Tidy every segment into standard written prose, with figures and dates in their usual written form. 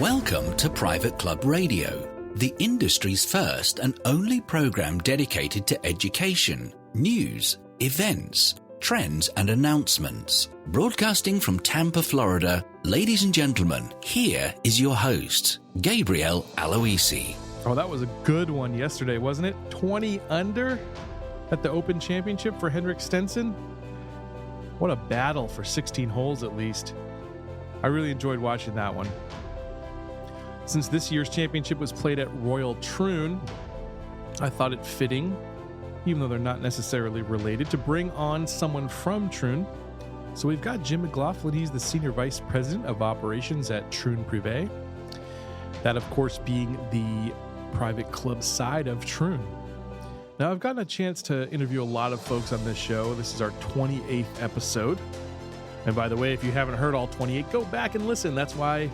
Welcome to Private Club Radio, the industry's first and only program dedicated to education, news, events, trends and announcements. Broadcasting from Tampa, Florida, ladies and gentlemen, here is your host, Gabriel Aloisi. Oh, that was a good one yesterday, wasn't it? 20 under at the Open Championship for Henrik Stenson. What a battle for 16 holes at least. I really enjoyed watching that one. Since this year's championship was played at Royal Troon, I thought it fitting, even though they're not necessarily related, to bring on someone from Troon. So we've got Jim McLaughlin. He's the Senior Vice President of Operations at Troon Prive. That, of course, being the private club side of Troon. Now, I've gotten a chance to interview a lot of folks on this show. This is our 28th episode. And by the way, if you haven't heard all 28, go back and listen. That's why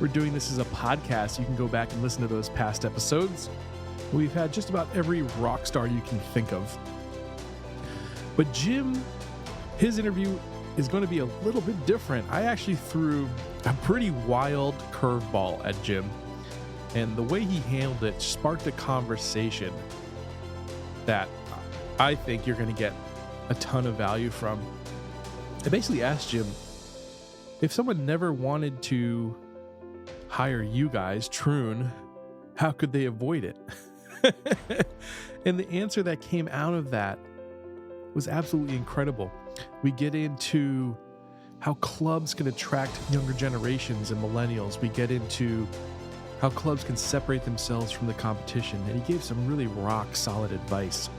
we're doing this as a podcast. You can go back and listen to those past episodes. We've had just about every rock star you can think of. But Jim, his interview is going to be a little bit different. I actually threw a pretty wild curveball at Jim, and the way he handled it sparked a conversation that I think you're going to get a ton of value from. I basically asked Jim, if someone never wanted to hire you guys, Troon, how could they avoid it? And the answer that came out of that was absolutely incredible. We get into how clubs can attract younger generations and millennials. We get into how clubs can separate themselves from the competition. And he gave some really rock solid advice.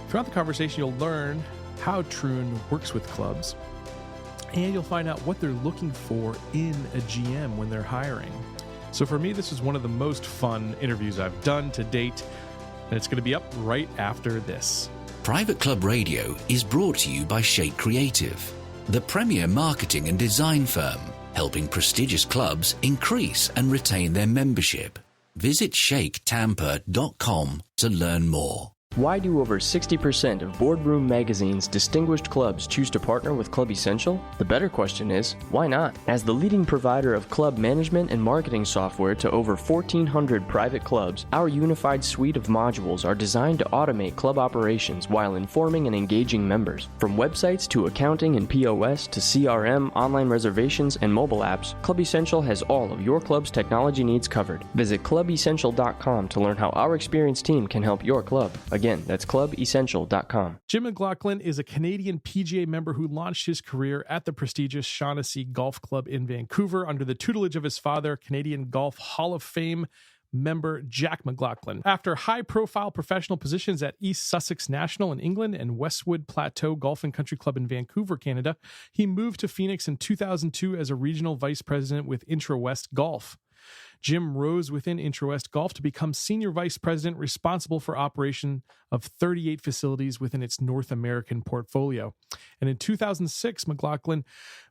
Throughout the conversation, you'll learn how Troon works with clubs, and you'll find out what they're looking for in a GM when they're hiring. So for me, this is one of the most fun interviews I've done to date, and it's going to be up right after this. Private Club Radio is brought to you by Shake Creative, the premier marketing and design firm, helping prestigious clubs increase and retain their membership. Visit shaketampa.com to learn more. Why do over 60% of Boardroom Magazine's distinguished clubs choose to partner with Club Essential? The better question is, why not? As the leading provider of club management and marketing software to over 1,400 private clubs, our unified suite of modules are designed to automate club operations while informing and engaging members. From websites to accounting and POS to CRM, online reservations, and mobile apps, Club Essential has all of your club's technology needs covered. Visit clubessential.com to learn how our experienced team can help your club. Again, that's clubessential.com. Jim McLaughlin is a Canadian PGA member who launched his career at the prestigious Shaughnessy Golf Club in Vancouver under the tutelage of his father, Canadian Golf Hall of Fame member Jack McLaughlin. After high-profile professional positions at East Sussex National in England and Westwood Plateau Golf and Country Club in Vancouver, Canada, he moved to Phoenix in 2002 as a regional vice president with Intrawest Golf. Jim rose within Intrawest Golf to become senior vice president responsible for operation of 38 facilities within its North American portfolio. And in 2006, McLaughlin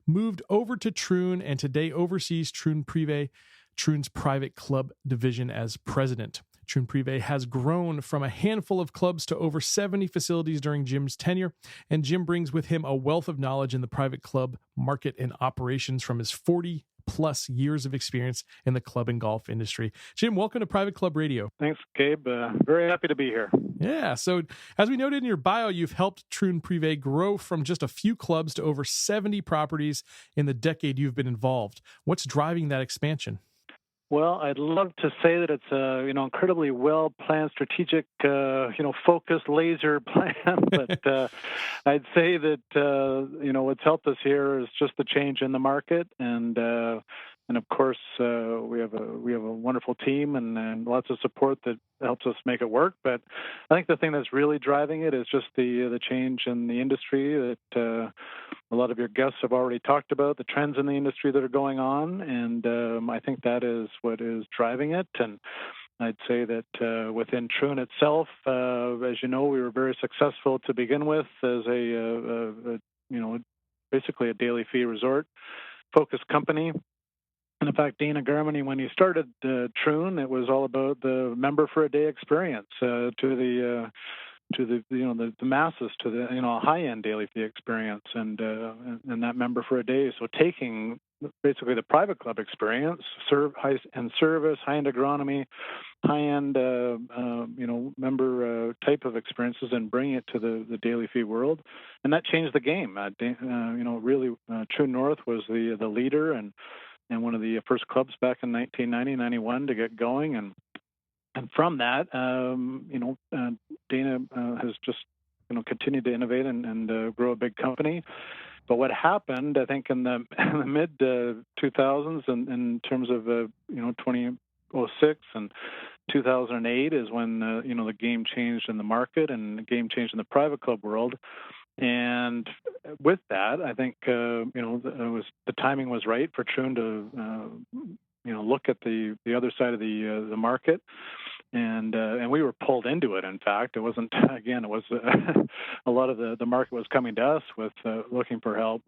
moved over to Troon and today oversees Troon Prive, Troon's private club division, as president. Troon Prive has grown from a handful of clubs to over 70 facilities during Jim's tenure, and Jim brings with him a wealth of knowledge in the private club market and operations from his 40-plus years of experience in the club and golf industry. Jim, welcome to Private Club Radio. Thanks, Gabe. Very happy to be here. Yeah, so as we noted in your bio, you've helped Troon Prive grow from just a few clubs to over 70 properties in the decade you've been involved. What's driving that expansion? Well, I'd love to say that it's a incredibly well-planned, strategic, focused, laser plan. But I'd say that what's helped us here is just the change in the market, and of course we have a wonderful team and lots of support that helps us make it work. But I think the thing that's really driving it is just the change in the industry that a lot of your guests have already talked about, the trends in the industry that are going on, and I think that is what is driving it. And I'd say that within Troon itself, as you know, we were very successful to begin with as basically a daily fee resort focused company. And in fact, Dana Germany, when he started Troon, it was all about the member for a day experience to the masses, to the high end daily fee experience, and that member for a day. So taking basically the private club experience, high-end service, high-end agronomy, high-end member type of experiences, and bring it to the daily fee world, and that changed the game. Really, Troon North was the leader and one of the first clubs back in 1990-91 to get going, and from that, Dana has just continued to innovate and grow a big company. But what happened, I think, in the mid 2000s, in terms of 2006 and 2008, is when the game changed in the market and the game changed in the private club world. And with that, I think the timing was right for Troon to look at the other side of the market. And we were pulled into it. In fact, it wasn't. Again, it was a lot of the market was coming to us with looking for help.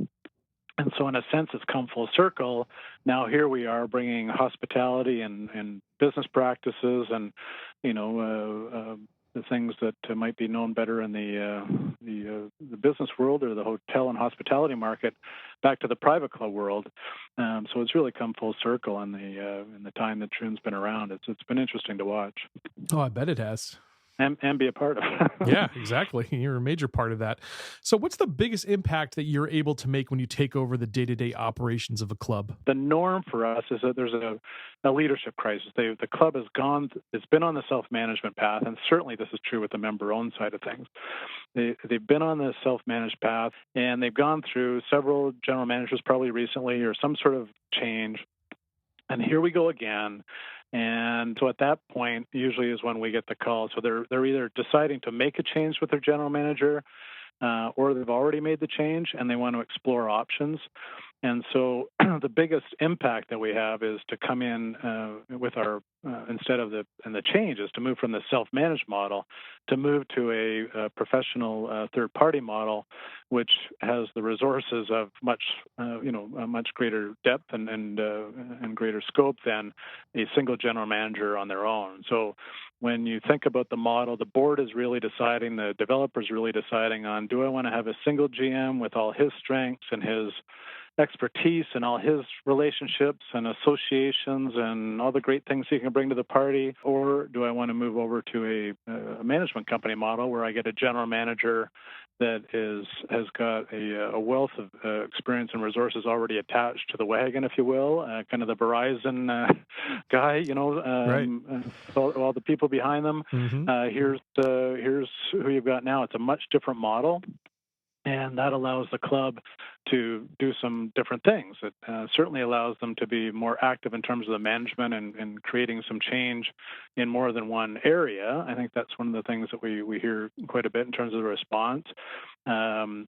And so, in a sense, it's come full circle. Now here we are bringing hospitality and business practices and the things that might be known better in the business world or the hotel and hospitality market back to the private club world. So it's really come full circle in the time that Troon's been around. It's been interesting to watch. Oh, I bet it has. And be a part of. Yeah, exactly. You're a major part of that. So what's the biggest impact that you're able to make when you take over the day-to-day operations of a club? The norm for us is that there's a leadership crisis. The club has it's been on the self-management path, and certainly this is true with the member-owned side of things. They've been on the self-managed path, and they've gone through several general managers probably recently or some sort of change. And here we go again. And so at that point, usually is when we get the call. So they're either deciding to make a change with their general manager, or they've already made the change and they want to explore options. And so the biggest impact that we have is to come in with our instead of the change is to move from the self-managed model to move to a professional third-party model, which has the resources of a much greater depth and greater scope than a single general manager on their own. So when you think about the model, the board is really deciding, the developer's really deciding on, do I want to have a single GM with all his strengths and his expertise and all his relationships and associations and all the great things he can bring to the party, or do I want to move over to a management company model where I get a general manager that has got a wealth of experience and resources already attached to the wagon, if you will, kind of the Verizon guy, right. All the people behind them. Mm-hmm. Here's who you've got now. It's a much different model. And that allows the club to do some different things. It certainly allows them to be more active in terms of the management and creating some change in more than one area. I think that's one of the things that we hear quite a bit in terms of the response.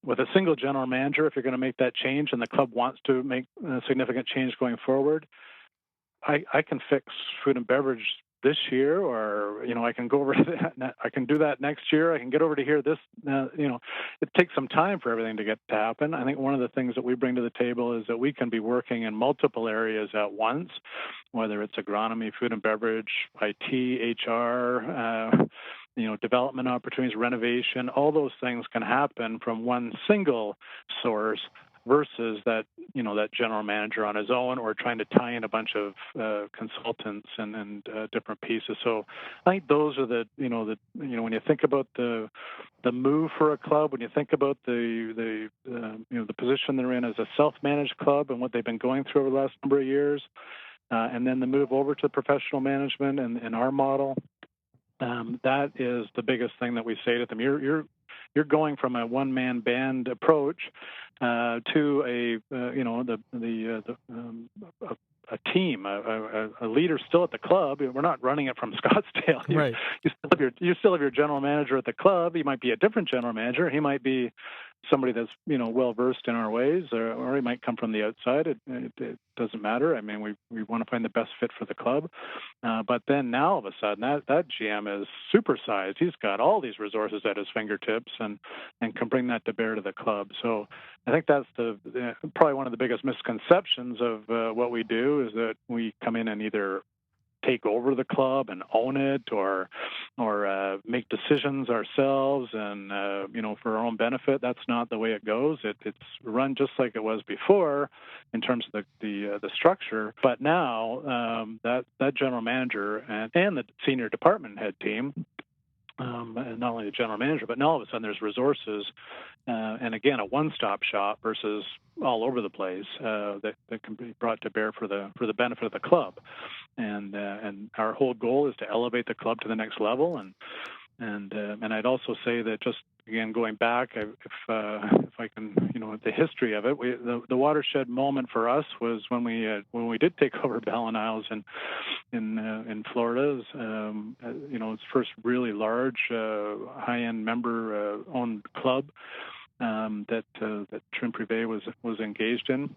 With a single general manager, if you're going to make that change and the club wants to make a significant change going forward, I can fix food and beverage this year, or I can go over to that. I can do that next year. I can get over to here. It takes some time for everything to happen. I think one of the things that we bring to the table is that we can be working in multiple areas at once, whether it's agronomy, food and beverage, IT, HR, development opportunities, renovation. All those things can happen from one single source versus that general manager on his own, or trying to tie in a bunch of consultants and different pieces. So I think those are when you think about the move for a club, when you think about the position they're in as a self-managed club and what they've been going through over the last number of years, and then the move over to professional management and our model, that is the biggest thing that we say to them. You're going from a one-man band approach to a team, a leader still at the club. We're not running it from Scottsdale. Right. You still have your general manager at the club. He might be a different general manager. He might be somebody that's well versed in our ways, or he might come from the outside. It doesn't matter. I mean, we want to find the best fit for the club. But then now all of a sudden that GM is supersized. He's got all these resources at his fingertips and can bring that to bear to the club. So I think that's probably one of the biggest misconceptions of what we do, is that we come in and either take over the club and own it, or make decisions ourselves and for our own benefit. That's not the way it goes. It's run just like it was before in terms of the structure. But now that general manager and the senior department head team. And not only the general manager, but now all of a sudden there's resources, and again a one-stop shop versus all over the place that can be brought to bear for the benefit of the club, and our whole goal is to elevate the club to the next level, and I'd also say that just again going back, if I can, the history of it, the watershed moment for us was when we did take over Bell and Isles in Florida. Its first really large high-end member-owned club that Troon Prive was engaged in.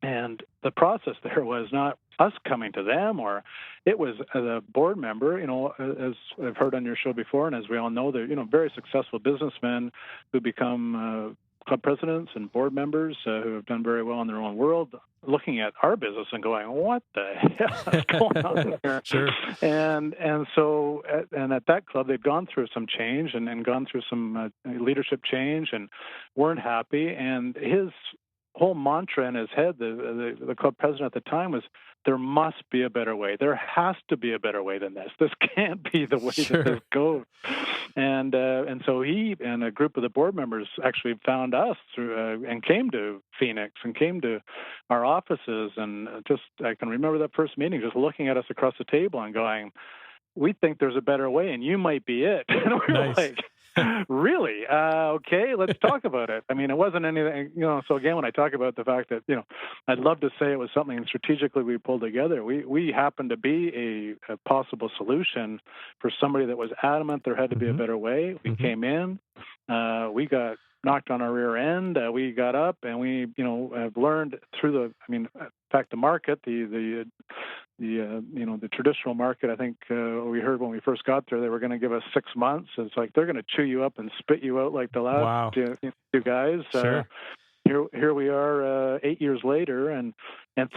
And the process there was not us coming to them, or it was a board member, as I've heard on your show before, and as we all know, they're, very successful businessmen who become club presidents and board members who have done very well in their own world, looking at our business and going, what the hell is going on here? Sure. And so at that club, they'd gone through some change and gone through some leadership change and weren't happy. And his whole mantra in his head, the club president at the time, was there must be a better way. There has to be a better way than this. This can't be the way that this goes. And so he and a group of the board members actually found us through, and came to Phoenix and came to our offices. And I can remember that first meeting, just looking at us across the table and going, we think there's a better way, and you might be it. And we were like, really? Okay, let's talk about it. I mean, it wasn't anything, so again, when I talk about the fact that, I'd love to say it was something strategically we pulled together. We happened to be a possible solution for somebody that was adamant there had to be a better way. We came in, we got knocked on our rear end, we got up, and we, have learned through in fact, the market, the traditional market, I think we heard when we first got there, they were going to give us 6 months. It's like they're going to chew you up and spit you out like the last two guys. Sure. Here we are 8 years later, and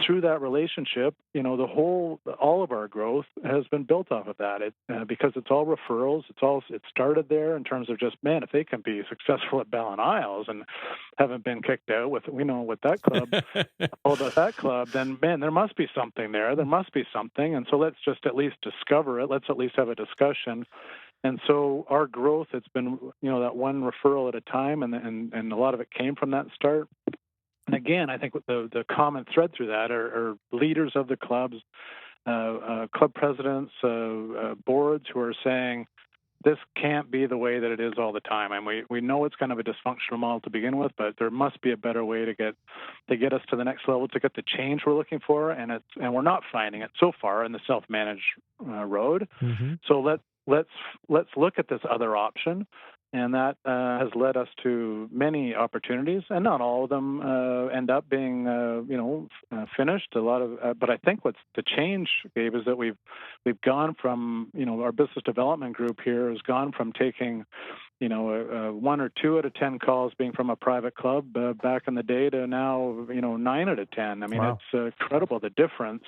through that relationship, all of our growth has been built off of that. Because it's all referrals. It started there in terms of just, man, if they can be successful at Bell and Isles and haven't been kicked out with that club, all about that club, then man, there must be something there. There must be something, and so let's just at least discover it. Let's at least have a discussion. And so our growth, it's been, that one referral at a time, and a lot of it came from that start. And again, I think the common thread through that are leaders of the clubs, club presidents, boards who are saying, this can't be the way that it is all the time. And we know it's kind of a dysfunctional model to begin with, but there must be a better way to get us to the next level, to get the change we're looking for. And we're not finding it so far in the self-managed road. Mm-hmm. So let's look at this other option, and that has led us to many opportunities, and not all of them end up being finished. A lot of, but I think what's the change, Gabe, is that we've gone from our business development group here has gone from taking 1 or 2 out of 10 calls being from a private club back in the day to now 9 out of 10. I mean, wow. It's incredible the difference.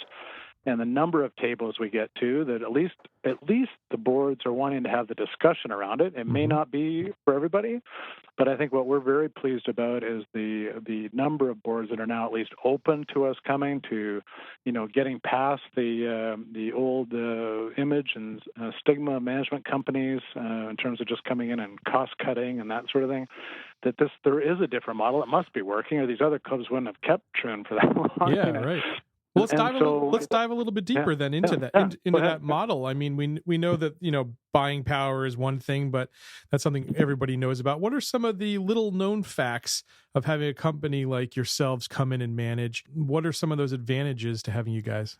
And the number of tables we get to, that at least the boards are wanting to have the discussion around it. It may not be for everybody, but I think what we're very pleased about is the number of boards that are now at least open to us coming to, getting past the old image and stigma management companies in terms of just coming in and cost cutting and that sort of thing. That there is a different model. It must be working, or these other clubs wouldn't have kept Troon for that long. Yeah, right. Well, let's dive a little bit deeper then into that model. I mean, we know that buying power is one thing, but that's something everybody knows about. What are some of the little known facts of having a company like yourselves come in and manage? What are some of those advantages to having you guys?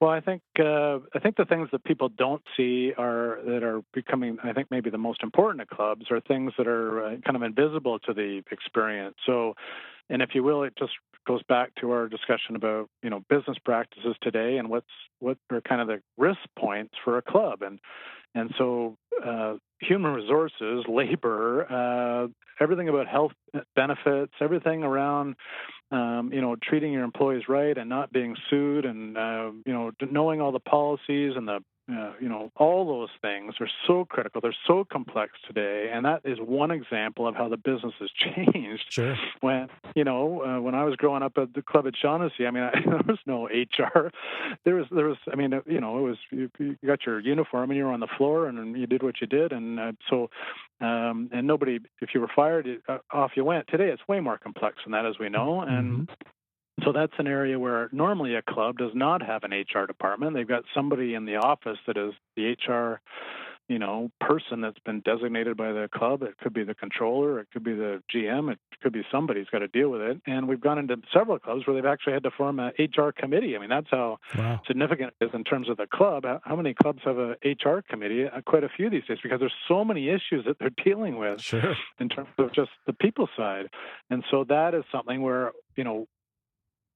Well, I think the things that people don't see that are becoming, I think, maybe the most important at clubs are things that are kind of invisible to the experience. So, and if you will, it just goes back to our discussion about business practices today and what are kind of the risk points for a club, and so human resources, labor, everything about health benefits, everything around treating your employees right and not being sued, and knowing all the policies and the all those things are so critical. They're so complex today, and that is one example of how the business has changed. Sure. When when I was growing up at the club at Shaughnessy, there was no HR. There was. It was you got your uniform and you were on the floor and you did what you did, and and nobody. If you were fired, off you went. Today, it's way more complex than that, as we know, and. So that's an area where normally a club does not have an HR department. They've got somebody in the office that is the HR, person that's been designated by the club. It could be the controller, it could be the GM, it could be somebody who's got to deal with it. And we've gone into several clubs where they've actually had to form an HR committee. That's how significant it is in terms of the club. How many clubs have a HR committee? Quite a few these days, because there's so many issues that they're dealing with in terms of just the people side. And so that is something where,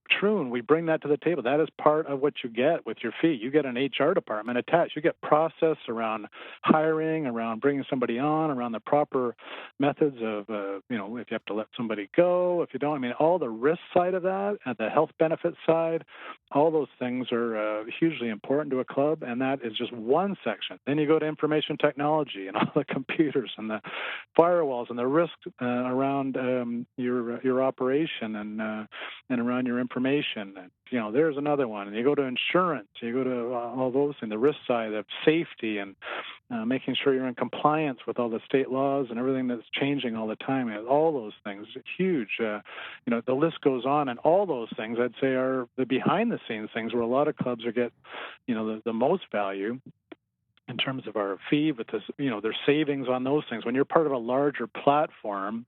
Troon, we bring that to the table. That is part of what you get with your fee. You get an HR department attached. You get process around hiring, around bringing somebody on, around the proper methods of, if you have to let somebody go, if you don't. All the risk side of that, and the health benefit side, all those things are hugely important to a club, and that is just one section. Then you go to information technology and all the computers and the firewalls and the risk around your operation and around your information. And, there's another one. And you go to insurance. You go to all those things, the risk side of safety and making sure you're in compliance with all the state laws and everything that's changing all the time. All those things, huge. The list goes on. And all those things, I'd say, are the behind-the-scenes things where a lot of clubs get, the most value in terms of our fee, but their savings on those things. When you're part of a larger platform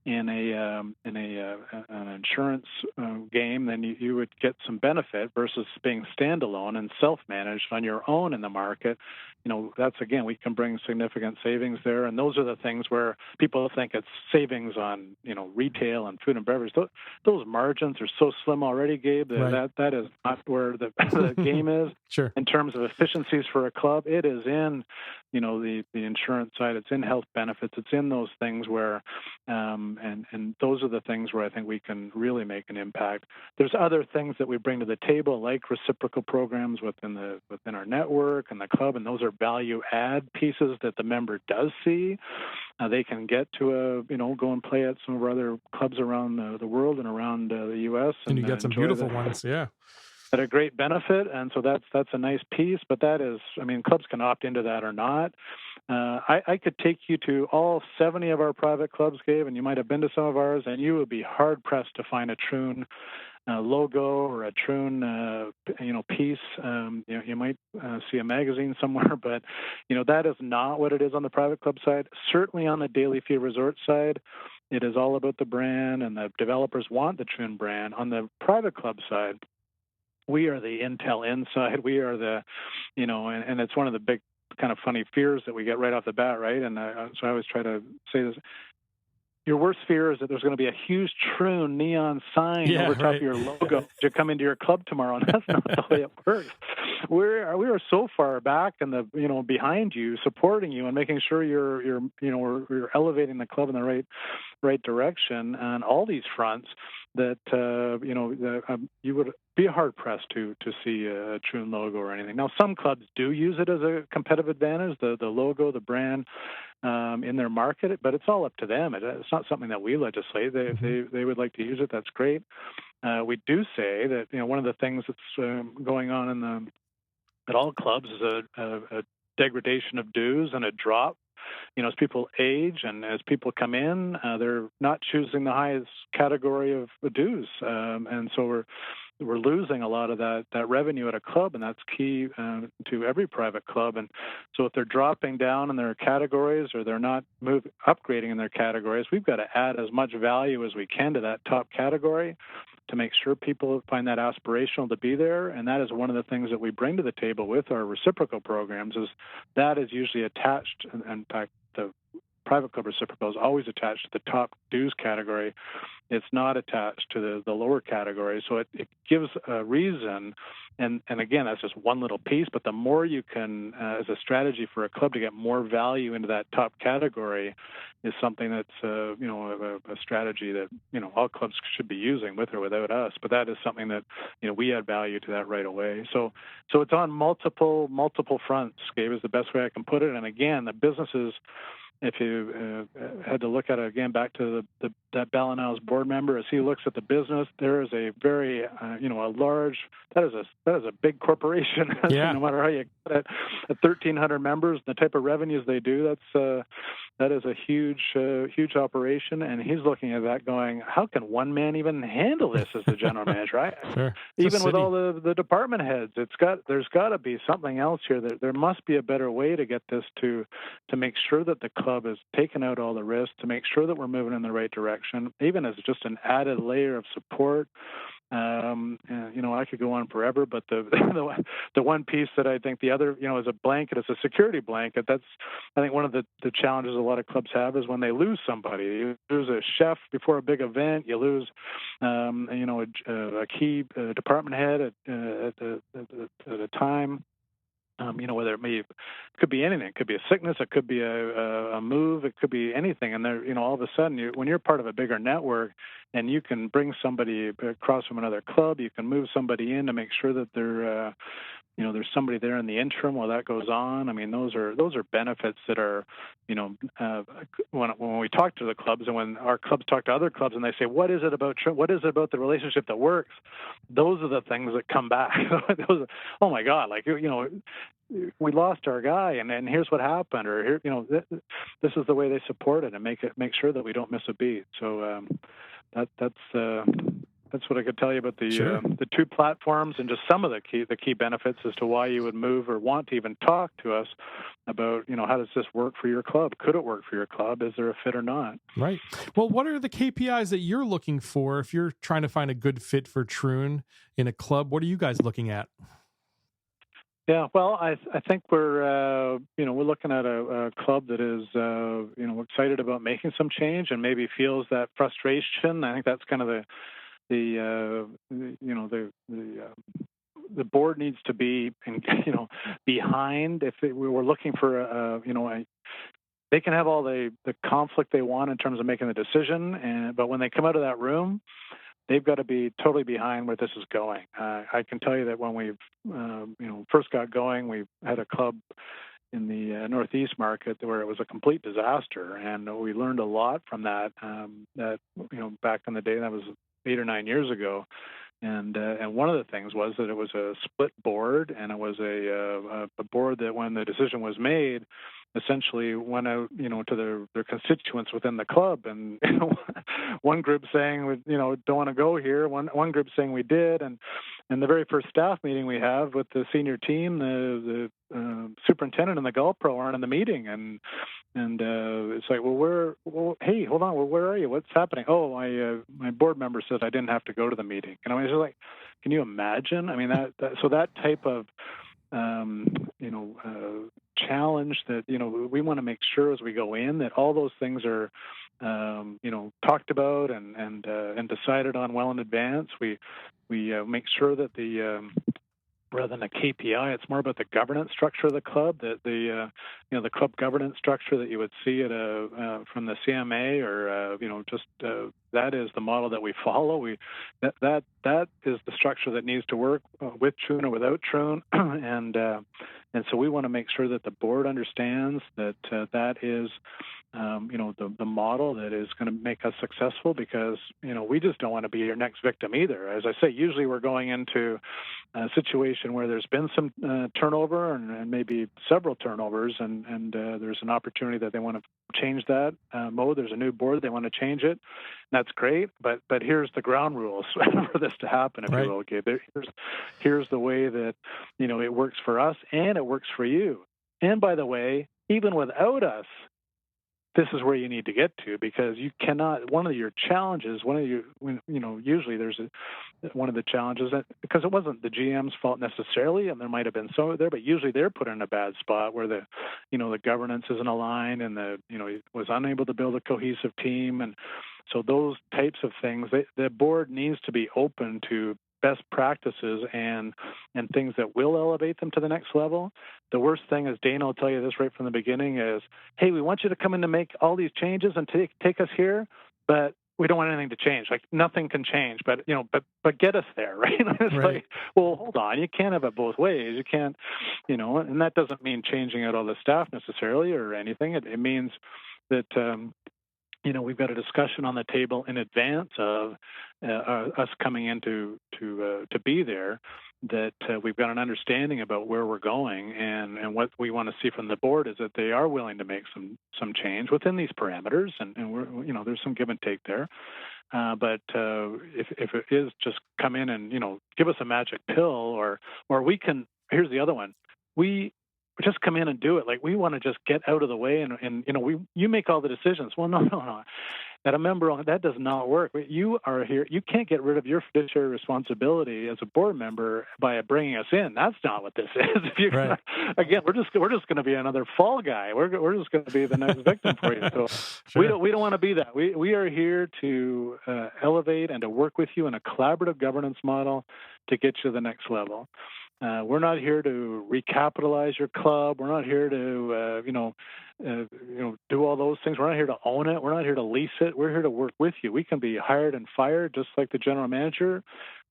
in an insurance game, then you would get some benefit versus being standalone and self-managed on your own in the market. That's, again, we can bring significant savings there, and those are the things where people think it's savings on retail and food and beverage. Those margins are so slim already, Gabe. That is not where the game is. Sure. In terms of efficiencies for a club, it is in the insurance side. It's in health benefits. It's in those things where and those are the things where I think we can really make an impact. There's other things that we bring to the table, like reciprocal programs within our network and the club, and those are value add pieces that the member does see. They can get to go and play at some of our other clubs around the world and around the U.S. And you get some beautiful ones, yeah. At a great benefit, and so that's a nice piece. But that is, clubs can opt into that or not. I could take you to all 70 of our private clubs, Gabe, and you might have been to some of ours, and you would be hard pressed to find a Troon logo or a Troon piece. You might see a magazine somewhere, but that is not what it is on the private club side. Certainly on the daily fee resort side, it is all about the brand, and the developers want the Troon brand. On the private club side, we are the Intel inside. We are the, and it's one of the big kind of funny fears that we get right off the bat, right? And so I always try to say this. Your worst fear is that there's going to be a huge Troon neon sign over top of your logo to come into your club tomorrow, and that's not the way it works. We are so far back and behind you, supporting you and making sure we're elevating the club in the right direction on all these fronts. That you would be hard pressed to see a Troon logo or anything. Now, some clubs do use it as a competitive advantage, the logo, the brand in their market, but it's all up to them. It's not something that we legislate. They would like to use it. That's great. We do say that one of the things that's going on at all clubs is a degradation of dues and a drop. As people age and as people come in, they're not choosing the highest category of dues, and so we're losing a lot of that revenue at a club, and that's key to every private club. And so if they're dropping down in their categories or they're not upgrading in their categories, we've got to add as much value as we can to that top category to make sure people find that aspirational to be there. And that is one of the things that we bring to the table with our reciprocal programs, is that is usually attached. In fact, the private club reciprocal is always attached to the top dues category. It's not attached to the lower category. So it gives a reason. And again, that's just one little piece, but the more you can, as a strategy for a club to get more value into that top category is something that's, a strategy that, all clubs should be using with or without us. But that is something that, we add value to that right away. So it's on multiple fronts, Gabe, is the best way I can put it. And again, the businesses, if you had to look at it again, back to that Ballinow's board member, as he looks at the business, there is a very, a large, that is a big corporation. Yeah. No matter how you cut it, at 1,300 members, the type of revenues they do, that is a huge operation. And he's looking at that going, how can one man even handle this as the general manager? Right? Sure. Even with all the department heads, there's got to be something else here. There must be a better way to get this to make sure that the club has taken out all the risks, to make sure that we're moving in the right direction, even as just an added layer of support. I could go on forever, but the one piece that I think the other, is a blanket, it's a security blanket. That's, I think, one of the challenges a lot of clubs have is when they lose somebody. You lose a chef before a big event, you lose, a key department head at a time. Whether it could be anything. It could be a sickness. It could be a move. It could be anything. And there, all of a sudden, when you're part of a bigger network, and you can bring somebody across from another club, you can move somebody in to make sure that they're, there's somebody there in the interim while that goes on. I mean, those are benefits that are, when we talk to the clubs and when our clubs talk to other clubs and they say, what is it about the relationship that works? Those are the things that come back. Oh my God, we lost our guy and here's what happened, or here, this is the way they support it and make sure that we don't miss a beat. So that's what I could tell you about the two platforms and just some of the key benefits as to why you would move or want to even talk to us about, how does this work for your club? Could it work for your club? Is there a fit or not? Right. Well, what are the KPIs that you're looking for if you're trying to find a good fit for Troon in a club? What are you guys looking at? Yeah, well, I think we're looking at a club that is excited about making some change and maybe feels that frustration. I think that's kind of the board needs to be behind. If we were looking for they can have all the conflict they want in terms of making the decision, but when they come out of that room, they've got to be totally behind where this is going. I can tell you that when we've first got going, we had a club in the Northeast market where it was a complete disaster, and we learned a lot from that. Back in the day, that was 8 or 9 years ago, and one of the things was that it was a split board, and it was a board that when the decision was made, essentially went out, to their constituents within the club, and one group saying, don't want to go here. One group saying we did, and the very first staff meeting we have with the senior team, the superintendent and the golf pro aren't in the meeting, and it's like, hey, hold on, where are you? What's happening? Oh, my board member said I didn't have to go to the meeting, and I mean, it's just like, can you imagine? I mean, that type of challenge that, we want to make sure as we go in that all those things are, talked about and decided on well in advance. We make sure that rather than a KPI, it's more about the governance structure of the club, that the club governance structure that you would see at from the CMA or that is the model that we follow. That is the structure that needs to work with Troon or without Troon, and so we want to make sure that the board understands that that is the model that is going to make us successful, because we just don't want to be your next victim either. As I say, usually we're going into a situation where there's been some turnover and maybe several turnovers, and there's an opportunity that they want to change that mode. There's a new board, they want to change it. That's great, but here's the ground rules for this to happen, if you will. Okay, here's the way that it works for us and it works for you. And by the way, even without us, this is where you need to get to, because you cannot. One of your challenges, usually there's one of the challenges that, because it wasn't the GM's fault necessarily, and there might have been some there, but usually they're put in a bad spot where the governance isn't aligned, and he was unable to build a cohesive team, and so those types of things. The board needs to be open to best practices and things that will elevate them to the next level. The worst thing is, Dana will tell you this right from the beginning, is, hey, we want you to come in to make all these changes and take us here, but we don't want anything to change. Like, nothing can change, but get us there, right? It's right. Like, well, hold on, you can't have it both ways. You can't, and that doesn't mean changing out all the staff necessarily or anything. It means that we've got a discussion on the table in advance of us coming in to be there, that we've got an understanding about where we're going, and what we want to see from the board is that they are willing to make some change within these parameters, and we're, there's some give and take there. But if it is just come in and give us a magic pill, or we can, here's the other one, we just come in and do it. Like, we want to just get out of the way, and you make all the decisions. Well, no. At a member, that does not work. You are here. You can't get rid of your fiduciary responsibility as a board member by bringing us in. That's not what this is. If right. Again, we're just going to be another fall guy. We're just going to be the next victim for you. So sure. we don't want to be that. We are here to elevate and to work with you in a collaborative governance model to get you to the next level. We're not here to recapitalize your club. We're not here to, do all those things. We're not here to own it. We're not here to lease it. We're here to work with you. We can be hired and fired just like the general manager.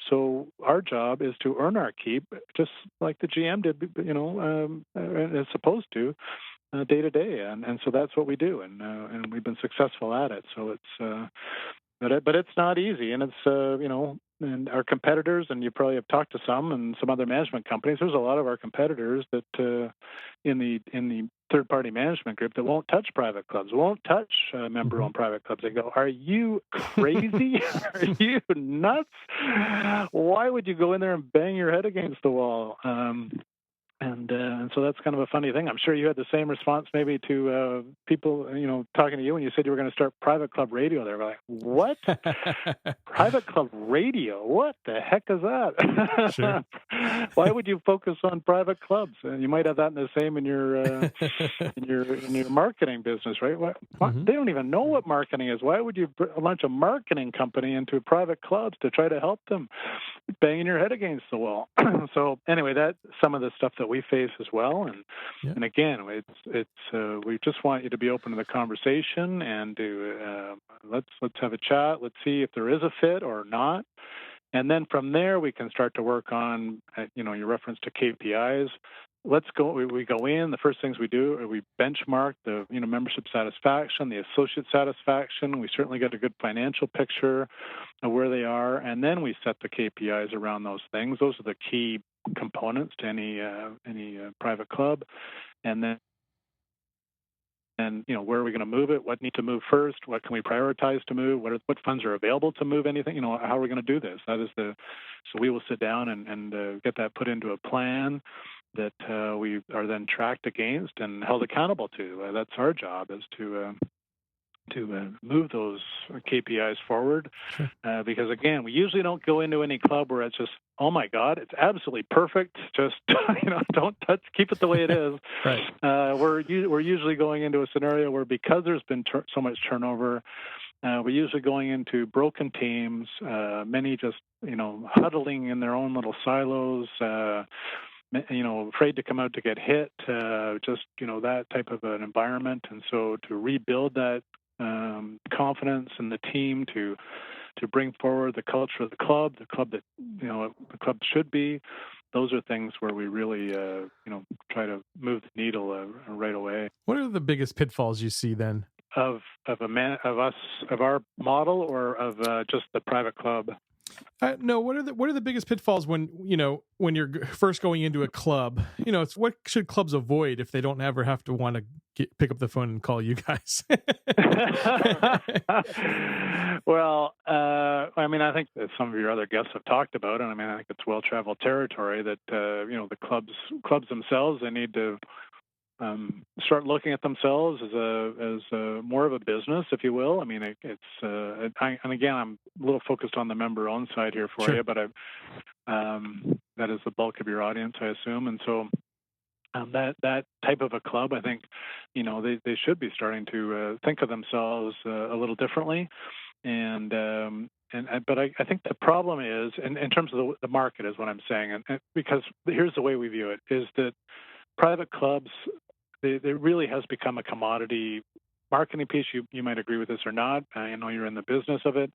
So our job is to earn our keep, just like the GM did, and is supposed to, day to day. And so that's what we do, and we've been successful at it. So it's. But it's not easy, and it's and our competitors, and you probably have talked to some and some other management companies. There's a lot of our competitors that in the third-party management group that won't touch private clubs, won't touch member-owned private clubs. They go, "Are you crazy? Are you nuts? Why would you go in there and bang your head against the wall?" And so that's kind of a funny thing. I'm sure you had the same response maybe to people, talking to you when you said you were going to start private club radio. They were like, "What? Private club radio? What the heck is that?" Sure. Why would you focus on private clubs? And you might have that in the same in your in your marketing business, right? What? Mm-hmm. They don't even know what marketing is. Why would you launch a marketing company into private clubs to try to help them? Banging your head against the wall. So anyway, that's some of the stuff that we face as well, and again, it's we just want you to be open to the conversation, and to let's have a chat. Let's see if there is a fit or not, and then from there we can start to work on your reference to KPIs. Let's go. We go in. The first things we do are we benchmark the membership satisfaction, the associate satisfaction. We certainly get a good financial picture of where they are, and then we set the KPIs around those things. Those are the key components to any private club, and then where are we going to move it? What needs to move first? What can we prioritize to move? What funds are available to move anything? How are we going to do this? So we will sit down and get that put into a plan that we are then tracked against and held accountable to. That's our job, is to move those KPIs forward. Sure. Because again, we usually don't go into any club where it's just, oh my God, it's absolutely perfect. Just don't touch, keep it the way it is. Right. We're usually going into a scenario where, because there's been so much turnover, we're usually going into broken teams, many just huddling in their own little silos. Afraid to come out to get hit, just that type of an environment. And so to rebuild that confidence in the team, to bring forward the culture of the club that the club should be, those are things where we really try to move the needle right away. What are the biggest pitfalls you see then? Of our model, or of just the private club? No. What are the biggest pitfalls when you're first going into a club? It's what should clubs avoid if they don't ever have to want to pick up the phone and call you guys? Well, I think that some of your other guests have talked about it. I think it's well-traveled territory that the clubs themselves, they need to start looking at themselves as a more of a business, if you will. I mean, and again, I'm a little focused on the member-owned side here for you, but that is the bulk of your audience, I assume, and so. That type of a club, I think, they should be starting to think of themselves a little differently, but I think the problem is, in terms of the market, is what I'm saying, and because here's the way we view it: is that private clubs, they really has become a commodity marketing piece. You might agree with this or not. I know you're in the business of it.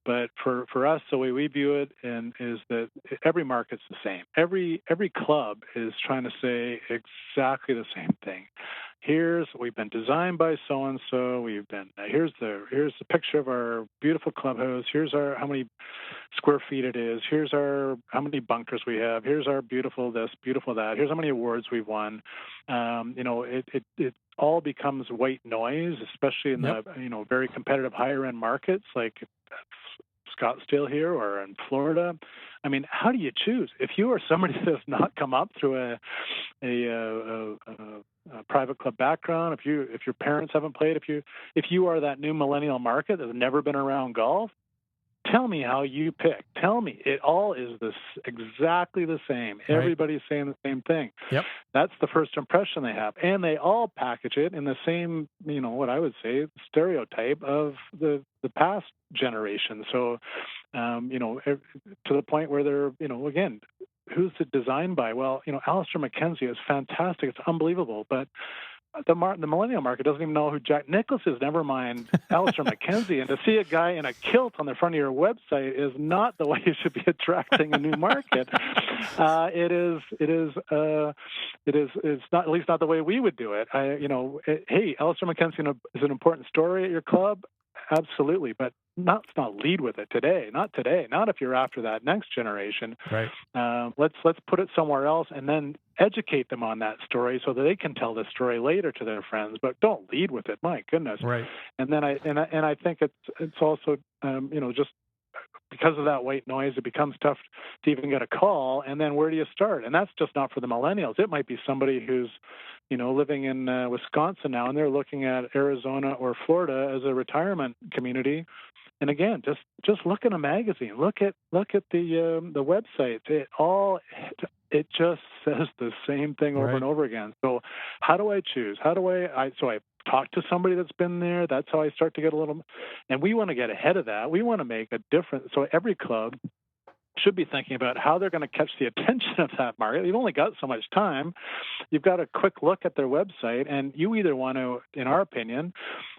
But for us, the way we view it is that every market's the same. Every club is trying to say exactly the same thing. We've been designed by so and so. Here's the picture of our beautiful clubhouse. Here's how many square feet it is. Here's how many bunkers we have. Here's our beautiful this, beautiful that. Here's how many awards we've won. It all becomes white noise, especially in the very competitive higher end markets like Scottsdale here or in Florida. I mean, how do you choose? If you are somebody that has not come up through a private club background, if your parents haven't played, if you are that new millennial market that has never been around golf, tell me how you pick. Tell me. It all is exactly the same. Right. Everybody's saying the same thing. Yep. That's the first impression they have. And they all package it in the same, what I would say, stereotype of the past generation. So, to the point where they're, again, who's it designed by? Well, Alistair McKenzie is fantastic. It's unbelievable. But the millennial market doesn't even know who Jack Nicklaus is, never mind Alistair McKenzie. And to see a guy in a kilt on the front of your website is not the way you should be attracting a new market. It's not, at least not the way we would do it. Hey, Alistair McKenzie is an important story at your club. Absolutely, but let's not lead with it today. Not today. Not if you're after that next generation. Right. Let's put it somewhere else and then educate them on that story so that they can tell the story later to their friends. But don't lead with it. My goodness. Right. And then I think it's also just because of that white noise, it becomes tough to even get a call. And then where do you start? And that's just not for the millennials. It might be somebody who's living in Wisconsin now, and they're looking at Arizona or Florida as a retirement community. And again, just look in a magazine. Look at the websites. It just says the same thing over and over again. So how do I choose? So I talk to somebody that's been there. That's how I start to get a little. And we want to get ahead of that. We want to make a difference. So every club should be thinking about how they're going to catch the attention of that market. You've only got so much time. You've got a quick look at their website, and you either want to, in our opinion,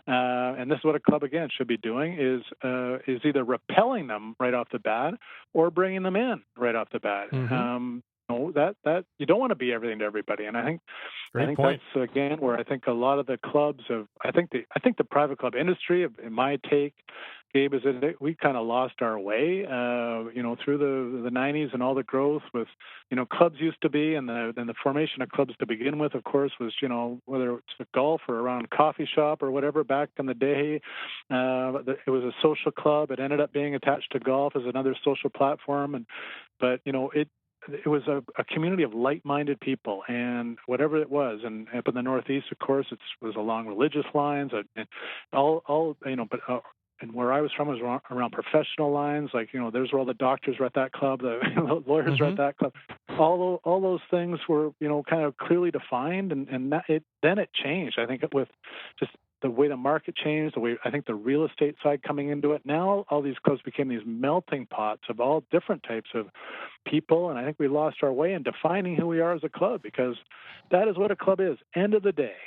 and this is what a club, again, should be doing, is either repelling them right off the bat or bringing them in right off the bat. Mm-hmm. That you don't want to be everything to everybody, and I think that's again where I think a lot of the clubs of I think the private club industry, in my take, Gabe, is that we kind of lost our way, through the 90s and all the growth with, clubs used to be, and the formation of clubs to begin with, of course, was, whether it's a golf or around a coffee shop or whatever back in the day, it was a social club. It ended up being attached to golf as another social platform, but it was a community of like-minded people, and whatever it was, and up in the Northeast, of course, it was along religious lines, and and where I was from was around professional lines, like, there's where all the doctors were at that club, the lawyers were at that club. All those things were, kind of clearly defined, and then it changed. I think with just the way the market changed, the way I think the real estate side coming into it. Now all these clubs became these melting pots of all different types of people, and I think we lost our way in defining who we are as a club, because that is what a club is. End of the day,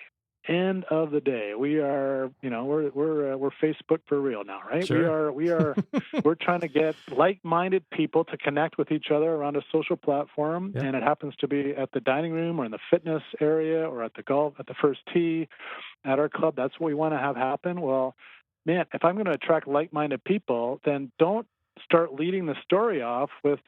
we are, we're Facebook for real now, right? Sure. We're trying to get like-minded people to connect with each other around a social platform, and it happens to be at the dining room or in the fitness area or at the golf, at the first tee at our club. That's what we want to have happen. Well, man, if I'm going to attract like-minded people, then don't start leading the story off with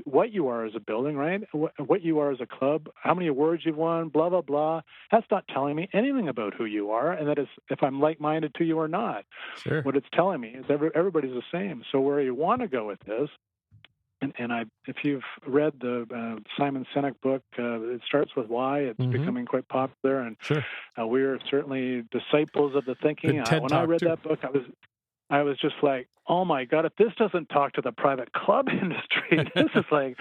what you are as a building, right? What you are as a club, how many awards you've won, blah, blah, blah. That's not telling me anything about who you are, and that is if I'm like-minded to you or not. Sure. What it's telling me is everybody's the same. So where you want to go with this if you've read the Simon Sinek book, It Starts With Why. It's becoming quite popular, and sure. We are certainly disciples of the thinking. When I read that book, I was just like, oh my God, if this doesn't talk to the private club industry, this is like,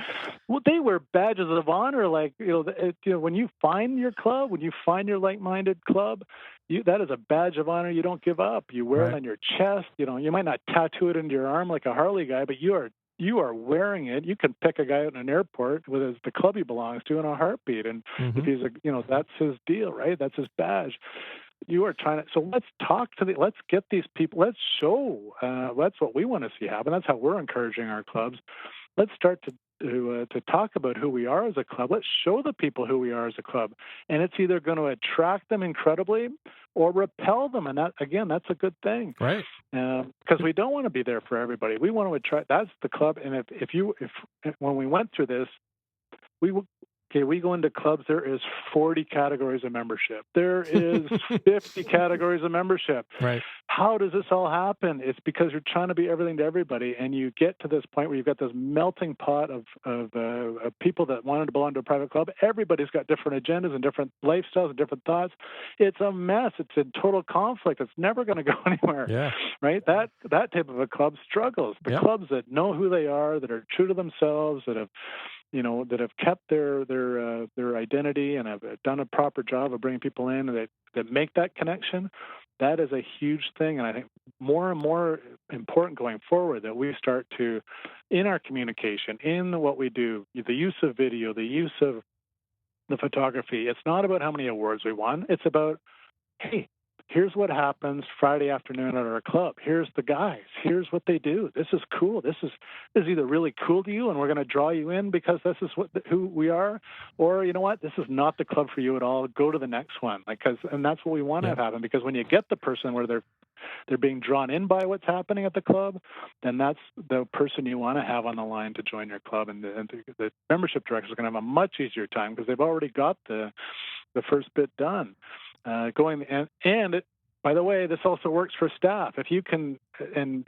well, they wear badges of honor. Like, when you find your club, when you find your like-minded club, that is a badge of honor you don't give up. You wear it on your chest. You might not tattoo it into your arm like a Harley guy, but you are wearing it. You can pick a guy out in an airport with the club he belongs to in a heartbeat. And if he's that's his deal, right? That's his badge. You are trying to, so let's let's get these people, let's show, that's what we want to see happen. That's how we're encouraging our clubs. Let's start to talk about who we are as a club. Let's show the people who we are as a club. And it's either going to attract them incredibly or repel them. And that, again, that's a good thing. Right. Because we don't want to be there for everybody. We want to attract, that's the club. And if when we went through this, we go into clubs, there is 40 categories of membership. There is 50 categories of membership. Right. How does this all happen? It's because you're trying to be everything to everybody, and you get to this point where you've got this melting pot of people that wanted to belong to a private club. Everybody's got different agendas and different lifestyles and different thoughts. It's a mess. It's in total conflict. It's never going to go anywhere. Yeah. Right? That type of a club struggles. The clubs that know who they are, that are true to themselves, that have kept their identity and have done a proper job of bringing people in, and that make that connection, that is a huge thing. And I think more and more important going forward that we start to, in our communication, in what we do, the use of video, the use of the photography, it's not about how many awards we won. It's about, hey, here's what happens Friday afternoon at our club. Here's the guys. Here's what they do. This is cool. This is either really cool to you, and we're going to draw you in because this is who we are, or you know what, this is not the club for you at all. Go to the next one, and that's what we want to have happen. Because when you get the person where they're being drawn in by what's happening at the club, then that's the person you want to have on the line to join your club, and the membership director is going to have a much easier time because they've already got the first bit done. By the way, this also works for staff. If you can, and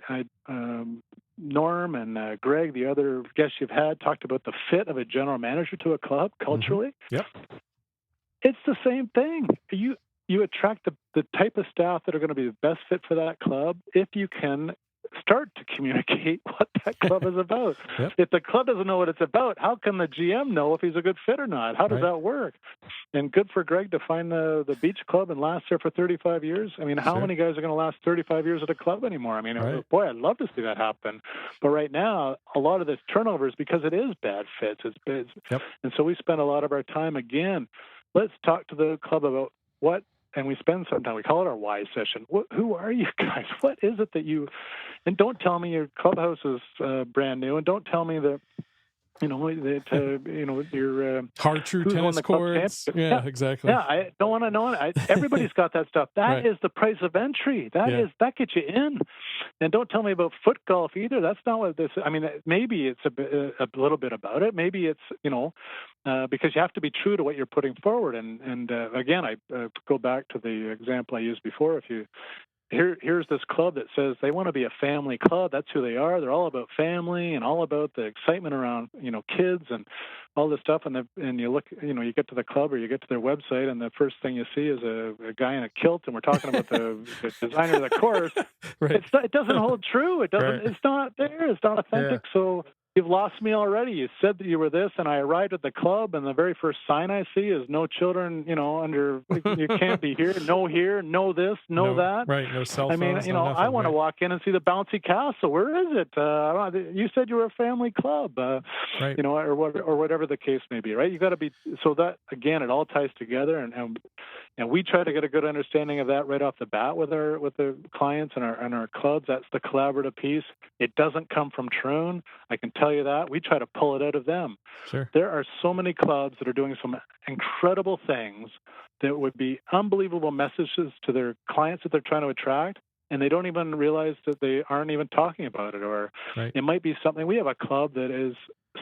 Norm and Greg, the other guests you've had, talked about the fit of a general manager to a club culturally. Yep. It's the same thing. You attract the type of staff that are going to be the best fit for that club if you can start to communicate what that club is about. Yep. If the club doesn't know what it's about, how can the GM know if he's a good fit or not? How does that work? And good for Greg to find the beach club and last there for 35 years. I mean, how many guys are going to last 35 years at a club anymore? I mean, boy, I'd love to see that happen. But right now, a lot of this turnover is because it is bad fits. And so we spend a lot of our time, again, let's talk to the club about what, and we spend some time, we call it our why session. Who are you guys? What is it that you, and don't tell me your clubhouse is brand new, and don't tell me that, your Hartrue tennis courts. Yeah, exactly. Yeah, I don't want to know it. Everybody's got that stuff. That is the price of entry. That gets you in. And don't tell me about foot golf either. That's not what this. I mean, maybe it's a little bit about it. Maybe it's because you have to be true to what you're putting forward. And again, I go back to the example I used before. If you Here's this club that says they want to be a family club. That's who they are. They're all about family and all about the excitement around, kids and all this stuff. And you look, you get to the club or you get to their website, and the first thing you see is a guy in a kilt, and we're talking about the designer of the course. Right. It doesn't hold true. It doesn't. Right. It's not there. It's not authentic. Yeah. So you've lost me already. You said that you were this, and I arrived at the club, and the very first sign I see is no children, under, you can't be here, no here, no this, no that. Right, no cell phones. I mean, I want to walk in and see the bouncy castle. Where is it? You said you were a family club, right. Or whatever the case may be, right? You got to be, so that, again, it all ties together, and we try to get a good understanding of that right off the bat with the clients and our clubs. That's the collaborative piece. It doesn't come from Troon. I can tell you that. We try to pull it out of them. Sure. There are so many clubs that are doing some incredible things that would be unbelievable messages to their clients that they're trying to attract, and they don't even realize that they aren't even talking about it. Or It might be something. We have a club that is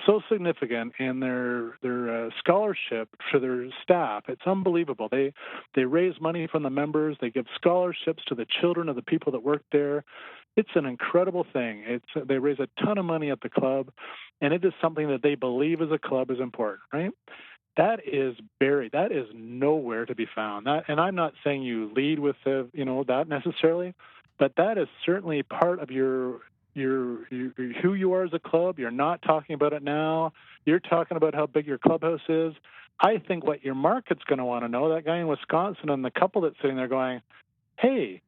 so significant in their scholarship for their staff. It's unbelievable. They raise money from the members. They give scholarships to the children of the people that work there. It's an incredible thing. They raise a ton of money at the club, and it is something that they believe as a club is important, right? That is buried. That is nowhere to be found. And I'm not saying you lead with that necessarily, but that is certainly part of your who you are as a club. You're not talking about it now. You're talking about how big your clubhouse is. I think what your market's going to want to know, that guy in Wisconsin and the couple that's sitting there going, hey,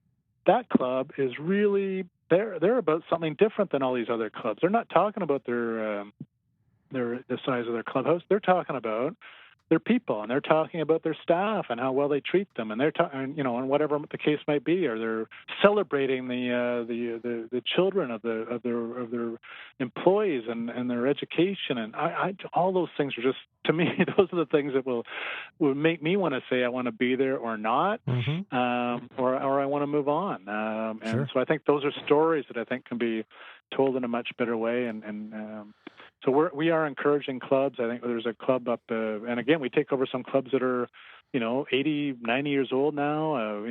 that club is really, they're about something different than all these other clubs. They're not talking about the size of their clubhouse. They're talking about their people, and they're talking about their staff and how well they treat them, and they're talking, and whatever the case might be, or they're celebrating the children of their employees and their education, and I all those things are just, to me, those are the things that will make me want to say I want to be there or not, or I want to move on. And so I think those are stories that I think can be told in a much better way, and so we are encouraging clubs. I think there's a club up, and again, we take over some clubs that are, 80, 90 years old now,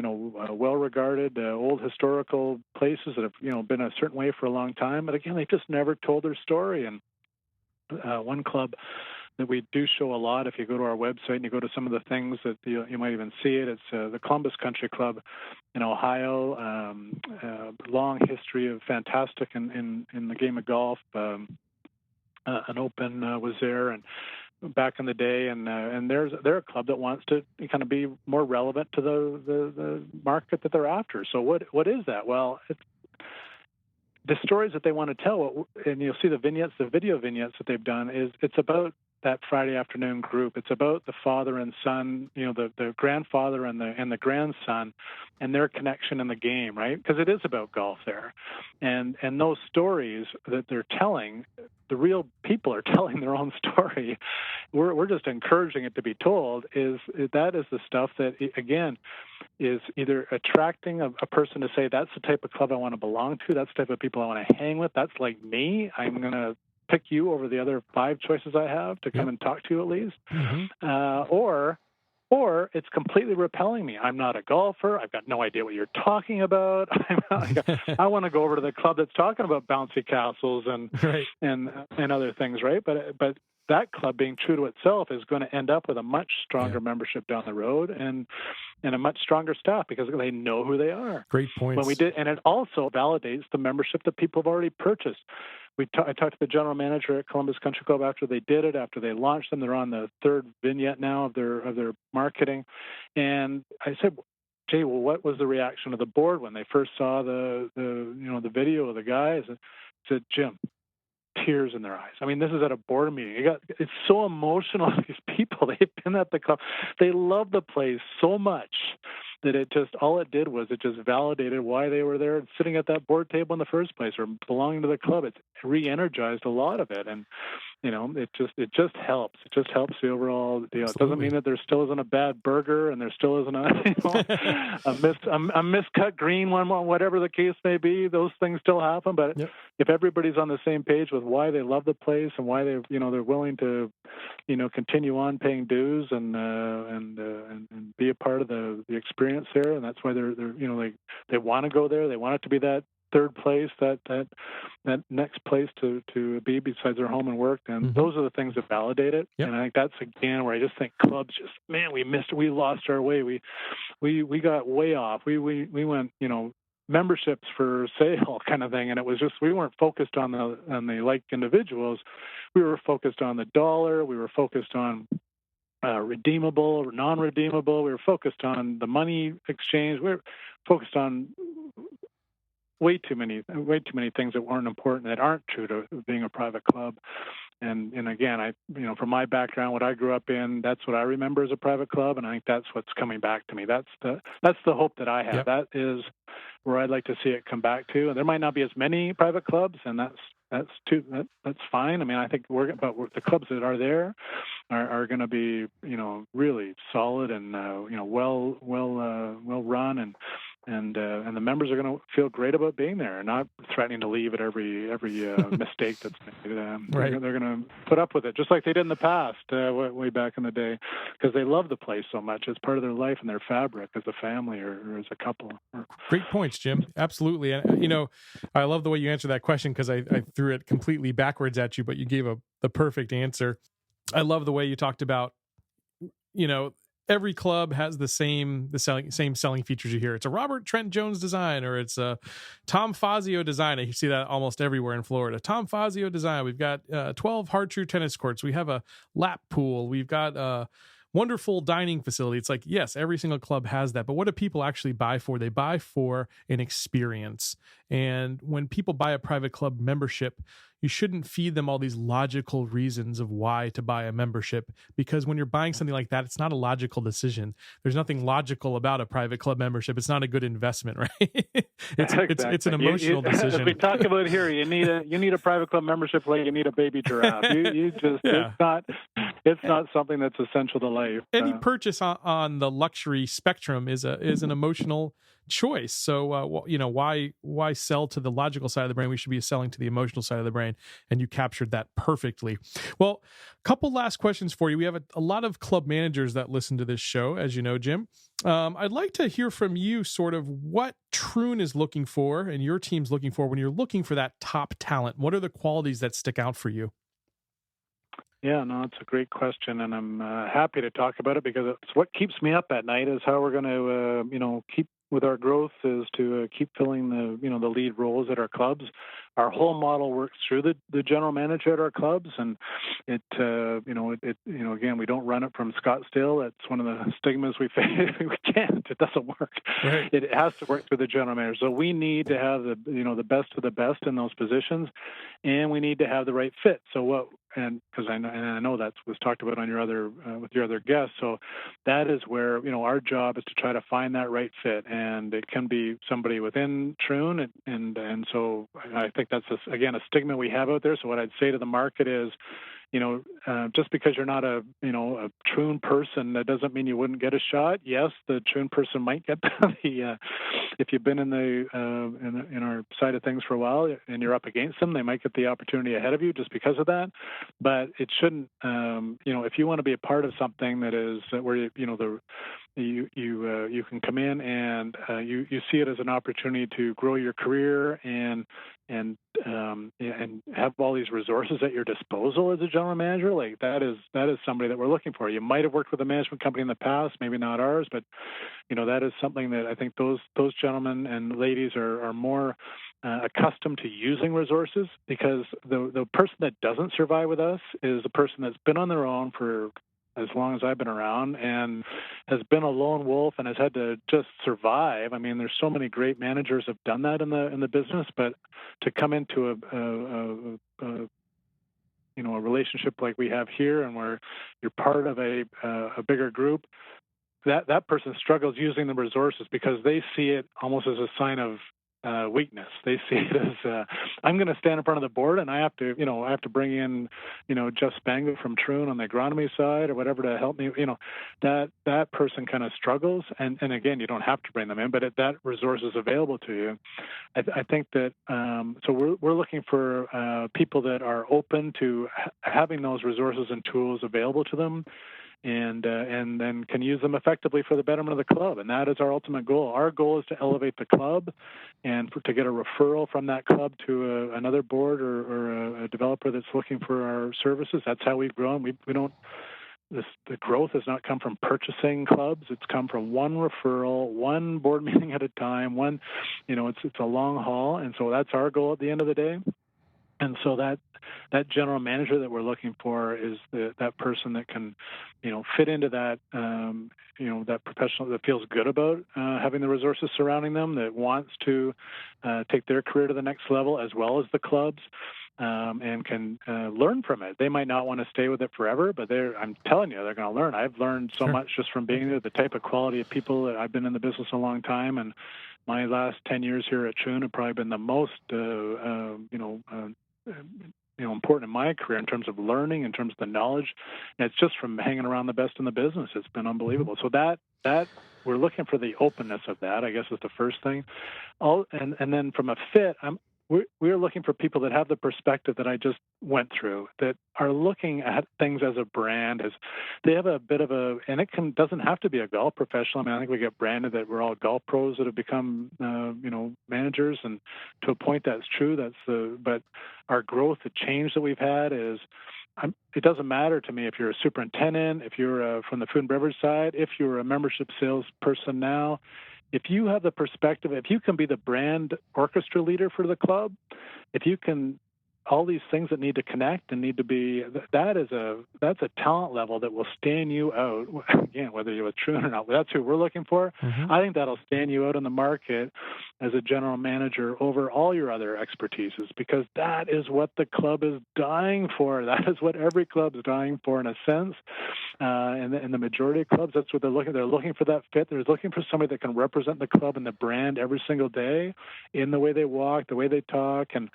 well-regarded, old historical places that have, been a certain way for a long time. But again, they've just never told their story. And one club that we do show a lot, if you go to our website and you go to some of the things that you might even see it, it's the Columbus Country Club in Ohio, long history of fantastic in the game of golf. An Open was there, and back in the day, and they're a club that wants to kind of be more relevant to the market that they're after. So what is that? Well, it's the stories that they want to tell, and you'll see the video vignettes that they've done. It's about that Friday afternoon group. It's about the father and son, the grandfather and the grandson, and their connection in the game, right? Because it is about golf there, and those stories that they're telling, the real people are telling their own story. We're just encouraging it to be told. That is the stuff that, again, is either attracting a person to say, that's the type of club I want to belong to, that's the type of people I want to hang with, that's like me, I'm going to pick you over the other 5 choices I have to come and talk to you at least. Or it's completely repelling me. I'm not a golfer. I've got no idea what you're talking about. I want to go over to the club that's talking about bouncy castles and other things, right? But that club, being true to itself, is going to end up with a much stronger membership down the road and a much stronger staff because they know who they are. Great points. And it also validates the membership that people have already purchased. I talked to the general manager at Columbus Country Club after they did it, after they launched them. They're on the 3rd vignette now of their marketing, and I said, "Jay, well, what was the reaction of the board when they first saw the video of the guys?" I said, "Jim, tears in their eyes. I mean, this is at a board meeting. It's so emotional. These people, they've been at the club. They love the place so much that all it did was it just validated why they were there sitting at that board table in the first place or belonging to the club. It re-energized a lot of it. And, it just helps. It just helps the overall deal. Absolutely. It doesn't mean that there still isn't a bad burger and there still isn't a miscut green one, whatever the case may be. Those things still happen. But if everybody's on the same page with why they love the place and why they're willing to, continue on paying dues and be a part of the experience there, and that's why they want to go there. They want it to be that 3rd place, that next place to be besides their home and work, and those are the things that validate it. And I think that's again where I just think clubs we lost our way. We got way off. We went memberships for sale kind of thing, and it was just we weren't focused on the like individuals. We were focused on the dollar. We were focused on redeemable or non-redeemable. We were focused on the money exchange. We were focused on way too many things that weren't important, that aren't true to being a private club. And again, from my background, what I grew up in, that's what I remember as a private club, and I think that's what's coming back to me. That's the hope that I have. Yep. That is where I'd like to see it come back to. And there might not be as many private clubs, and that's fine. I mean, I think the clubs that are there are going to be really solid and well run, and the members are going to feel great about being there and not threatening to leave at every mistake that's made. Right. They're going to put up with it, just like they did in the past, way back in the day, because they love the place so much. It's part of their life and their fabric as a family or as a couple. Great points, Jim. Absolutely. And, I love the way you answered that question, because I threw it completely backwards at you, but you gave the perfect answer. I love the way you talked about, every club has the same selling features you hear. It's a Robert Trent Jones design, or it's a Tom Fazio design. You see that almost everywhere in Florida. Tom Fazio design. We've got 12 Hard-True tennis courts. We have a lap pool. We've got a wonderful dining facility. It's like, yes, every single club has that. But what do people actually buy for? They buy for an experience. And when people buy a private club membership, you shouldn't feed them all these logical reasons of why to buy a membership, because when you're buying something like that, it's not a logical decision. There's nothing logical about a private club membership. It's not a good investment, right? It's an emotional decision. As we talk about here, you need a private club membership like you need a baby giraffe. It's not something that's essential to life. Any purchase on the luxury spectrum is an emotional choice. So, why sell to the logical side of the brain? We should be selling to the emotional side of the brain, and you captured that perfectly. Well, a couple last questions for you. We have a lot of club managers that listen to this show, as you know, Jim. I'd like to hear from you sort of what Troon is looking for and your team's looking for when you're looking for that top talent. What are the qualities that stick out for you? Yeah, no, it's a great question, and I'm happy to talk about it, because it's what keeps me up at night is how we're going to, keep with our growth, is to keep filling the lead roles at our clubs. Our whole model works through the general manager at our clubs, and again, we don't run it from Scottsdale. That's one of the stigmas we face. We can't. It doesn't work. Right. It has to work through the general manager. So we need to have the best of the best in those positions, and we need to have the right fit. So because I know that was talked about on your other with your other guests. So that is where our job is to try to find that right fit, and it can be somebody within Troon, and so I think that's again a stigma we have out there. So what I'd say to the market is, just because you're not a Troon person, that doesn't mean you wouldn't get a shot. Yes, the Troon person might get if you've been in our side of things for a while and you're up against them, they might get the opportunity ahead of you just because of that. But it shouldn't. If you want to be a part of something that is where you can come in and you see it as an opportunity to grow your career and have all these resources at your disposal as a general manager, like that is somebody that we're looking for. You might have worked with a management company in the past, maybe not ours, but that is something that I think those gentlemen and ladies are more accustomed to using resources, because the person that doesn't survive with us is a person that's been on their own for as long as I've been around and has been a lone wolf and has had to just survive. I mean, there's so many great managers have done that in the business, but to come into a relationship like we have here, and where you're part of a bigger group, that person struggles using the resources because they see it almost as a sign of weakness. They see it as I'm going to stand in front of the board and I have to bring in Jeff Spangler from Troon on the agronomy side or whatever to help me. That person kind of struggles, and again, you don't have to bring them in, but that resource is available to you. I think that so we're looking for people that are open to having those resources and tools available to them, and then can use them effectively for the betterment of the club. And that is our ultimate goal. Our goal is to elevate the club and to get a referral from that club to another board or a developer that's looking for our services. That's how we've grown. The growth has not come from purchasing clubs. It's come from one referral, one board meeting at a time. It's a long haul. And so that's our goal at the end of the day. And so that general manager that we're looking for is that person that can, fit into that, that professional that feels good about having the resources surrounding them, that wants to take their career to the next level as well as the clubs, and can learn from it. They might not want to stay with it forever, but I'm telling you, they're going to learn. I've learned so much just from being there, the type of quality of people. I've been in the business a long time, and my last 10 years here at Troon have probably been the most, important in my career in terms of learning, in terms of the knowledge. And it's just from hanging around the best in the business. It's been unbelievable. So that we're looking for the openness of that, I guess, is the first thing. And then from a fit, we're looking for people that have the perspective that I just went through, that are looking at things as a brand, as they have a bit of and it doesn't have to be a golf professional. I mean, I think we get branded that we're all golf pros that have become, managers, and to a point that's true. But our growth, the change that we've had is, it doesn't matter to me if you're a superintendent, if you're from the food and beverage side, if you're a membership salesperson now. If you have the perspective, if you can be the brand orchestra leader for the club, if you can, all these things that need to connect and need to be, that's a talent level that will stand you out. Again, whether you're with Troon or not, that's who we're looking for. Mm-hmm. I think that'll stand you out in the market as a general manager over all your other expertises, because that is what the club is dying for. That is what every club is dying for, in a sense. And the majority of clubs, that's what they're looking. They're looking for that fit. They're looking for somebody that can represent the club and the brand every single day, in the way they walk, the way they talk, and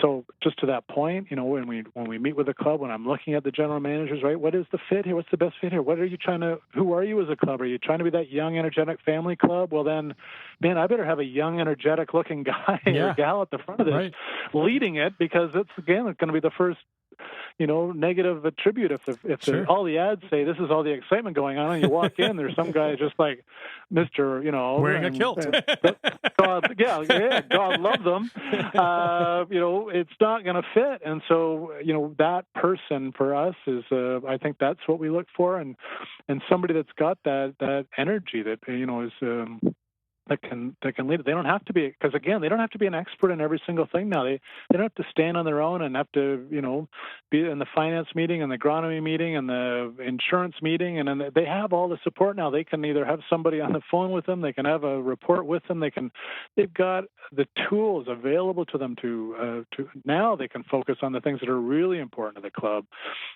so just to that point, when we meet with a club, when I'm looking at the general managers, right, what is the fit here? What's the best fit here? Who are you as a club? Are you trying to be that young, energetic family club? Well, then, man, I better have a young, energetic looking guy or gal at the front of this leading it, because it's going to be the first negative attribute if all the ads say this is all the excitement going on, and you walk in, there's some guy just like Mr. wearing a kilt. God love them. It's not going to fit, and so that person for us is I think that's what we look for, and somebody that's got that energy that is. That can lead it. They don't have to be, because again, they don't have to be an expert in every single thing now. They don't have to stand on their own and have to be in the finance meeting and the agronomy meeting and the insurance meeting, and then they have all the support now. They can either have somebody on the phone with them, they can have a report with them, they've got the tools available to them to now they can focus on the things that are really important to the club,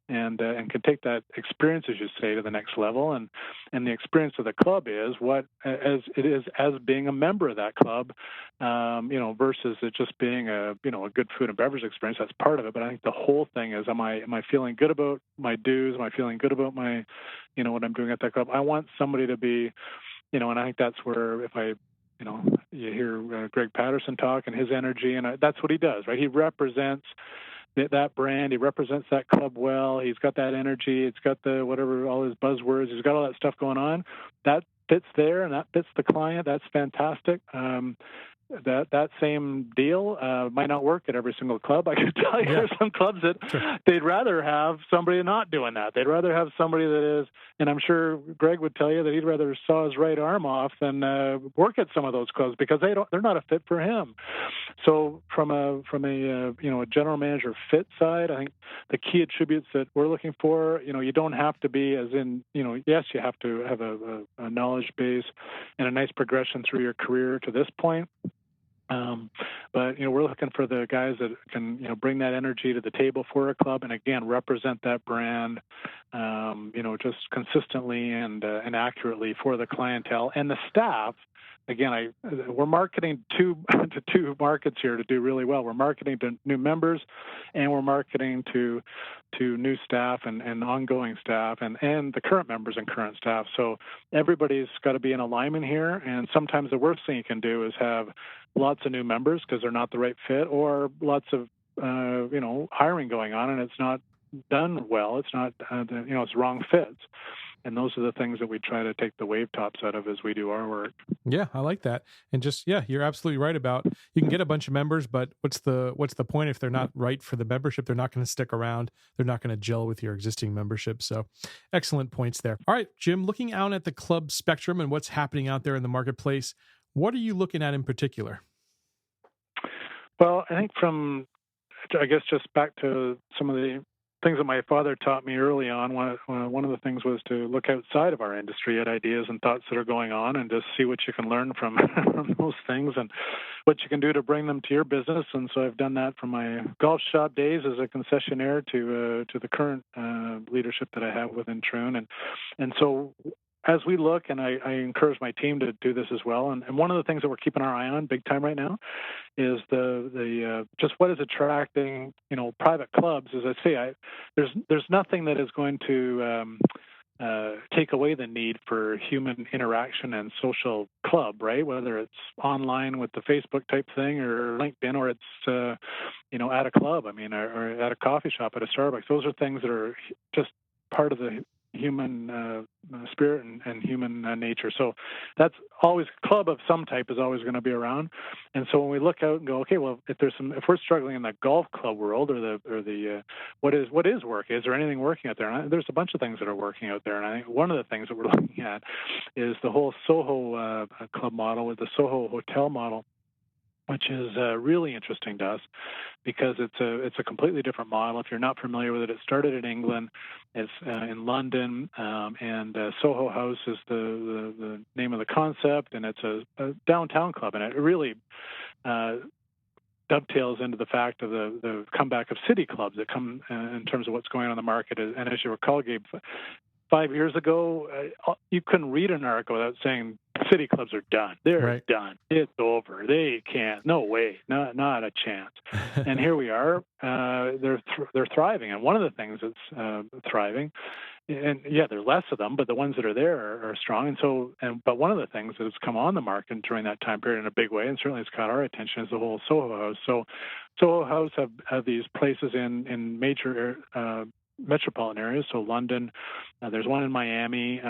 and can take that experience, as you say, to the next level. And the experience of the club is what as it is as being a member of that club, versus it just being a good food and beverage experience. That's part of it, but I think the whole thing is, am I feeling good about my dues? Am I feeling good about my, what I'm doing at that club? I want somebody to be, and I think that's where, if I, you hear Greg Patterson talk and his energy, and that's what he does, right? He represents that brand. He represents that club well. He's got that energy. It's got the whatever, all his buzzwords. He's got all that stuff going on. That fits there, and that fits the client. That's fantastic. That same deal might not work at every single club. I can tell you there's some clubs that they'd rather have somebody not doing that. They'd rather have somebody that is, and I'm sure Greg would tell you that he'd rather saw his right arm off than work at some of those clubs, because they're not a fit for him. So from a general manager fit side, I think the key attributes that we're looking for, you don't have to be as in, yes, you have to have a knowledge base and a nice progression through your career to this point. But we're looking for the guys that can bring that energy to the table for a club, and again represent that brand just consistently and accurately for the clientele and the staff. Again, we're marketing to two markets here to do really well. We're marketing to new members, and we're marketing to new staff and ongoing staff and the current members and current staff. So everybody's got to be in alignment here. And sometimes the worst thing you can do is have lots of new members because they're not the right fit, or lots of hiring going on and it's not done well. It's not it's wrong fits. And those are the things that we try to take the wave tops out of as we do our work. Yeah, I like that. And just, you're absolutely right about, you can get a bunch of members, but what's the point if they're not right for the membership? They're not going to stick around. They're not going to gel with your existing membership. So excellent points there. All right, Jim, looking out at the club spectrum and what's happening out there in the marketplace, what are you looking at in particular? Well, I think just back to some of the things that my father taught me early on. One of the things was to look outside of our industry at ideas and thoughts that are going on, and just see what you can learn from those things and what you can do to bring them to your business. And so I've done that from my golf shop days as a concessionaire to the current leadership that I have within Troon. And so as we look, and I encourage my team to do this as well, and one of the things that we're keeping our eye on big time right now is the just what is attracting private clubs. As I say, there's nothing that is going to take away the need for human interaction and social club, right? Whether it's online with the Facebook type thing or LinkedIn, or it's at a club. I mean, or at a coffee shop, at a Starbucks. Those are things that are just part of the human spirit and human nature. So that's always, club of some type is always going to be around. And so when we look out and go, okay, well, if we're struggling in the golf club world or the what is working? Is there anything working out there? And there's a bunch of things that are working out there. And I think one of the things that we're looking at is the whole Soho club model with the Soho hotel model, which is really interesting to us because it's a completely different model. If you're not familiar with it, it started in England. It's in London, and Soho House is the name of the concept, and it's a downtown club, and it really dovetails into the fact of the comeback of city clubs that come in terms of what's going on in the market. And as you recall, Gabe, 5 years ago, you couldn't read an article without saying city clubs are done. They're done. It's over. They can't. No way. Not a chance. And here we are. They're thriving. And one of the things that's thriving, and yeah, there are less of them, but the ones that are there are strong. And so, but one of the things that has come on the market during that time period in a big way, and certainly it's caught our attention, is the whole Soho House. So, Soho House have these places in major metropolitan areas. So London, there's one in Miami,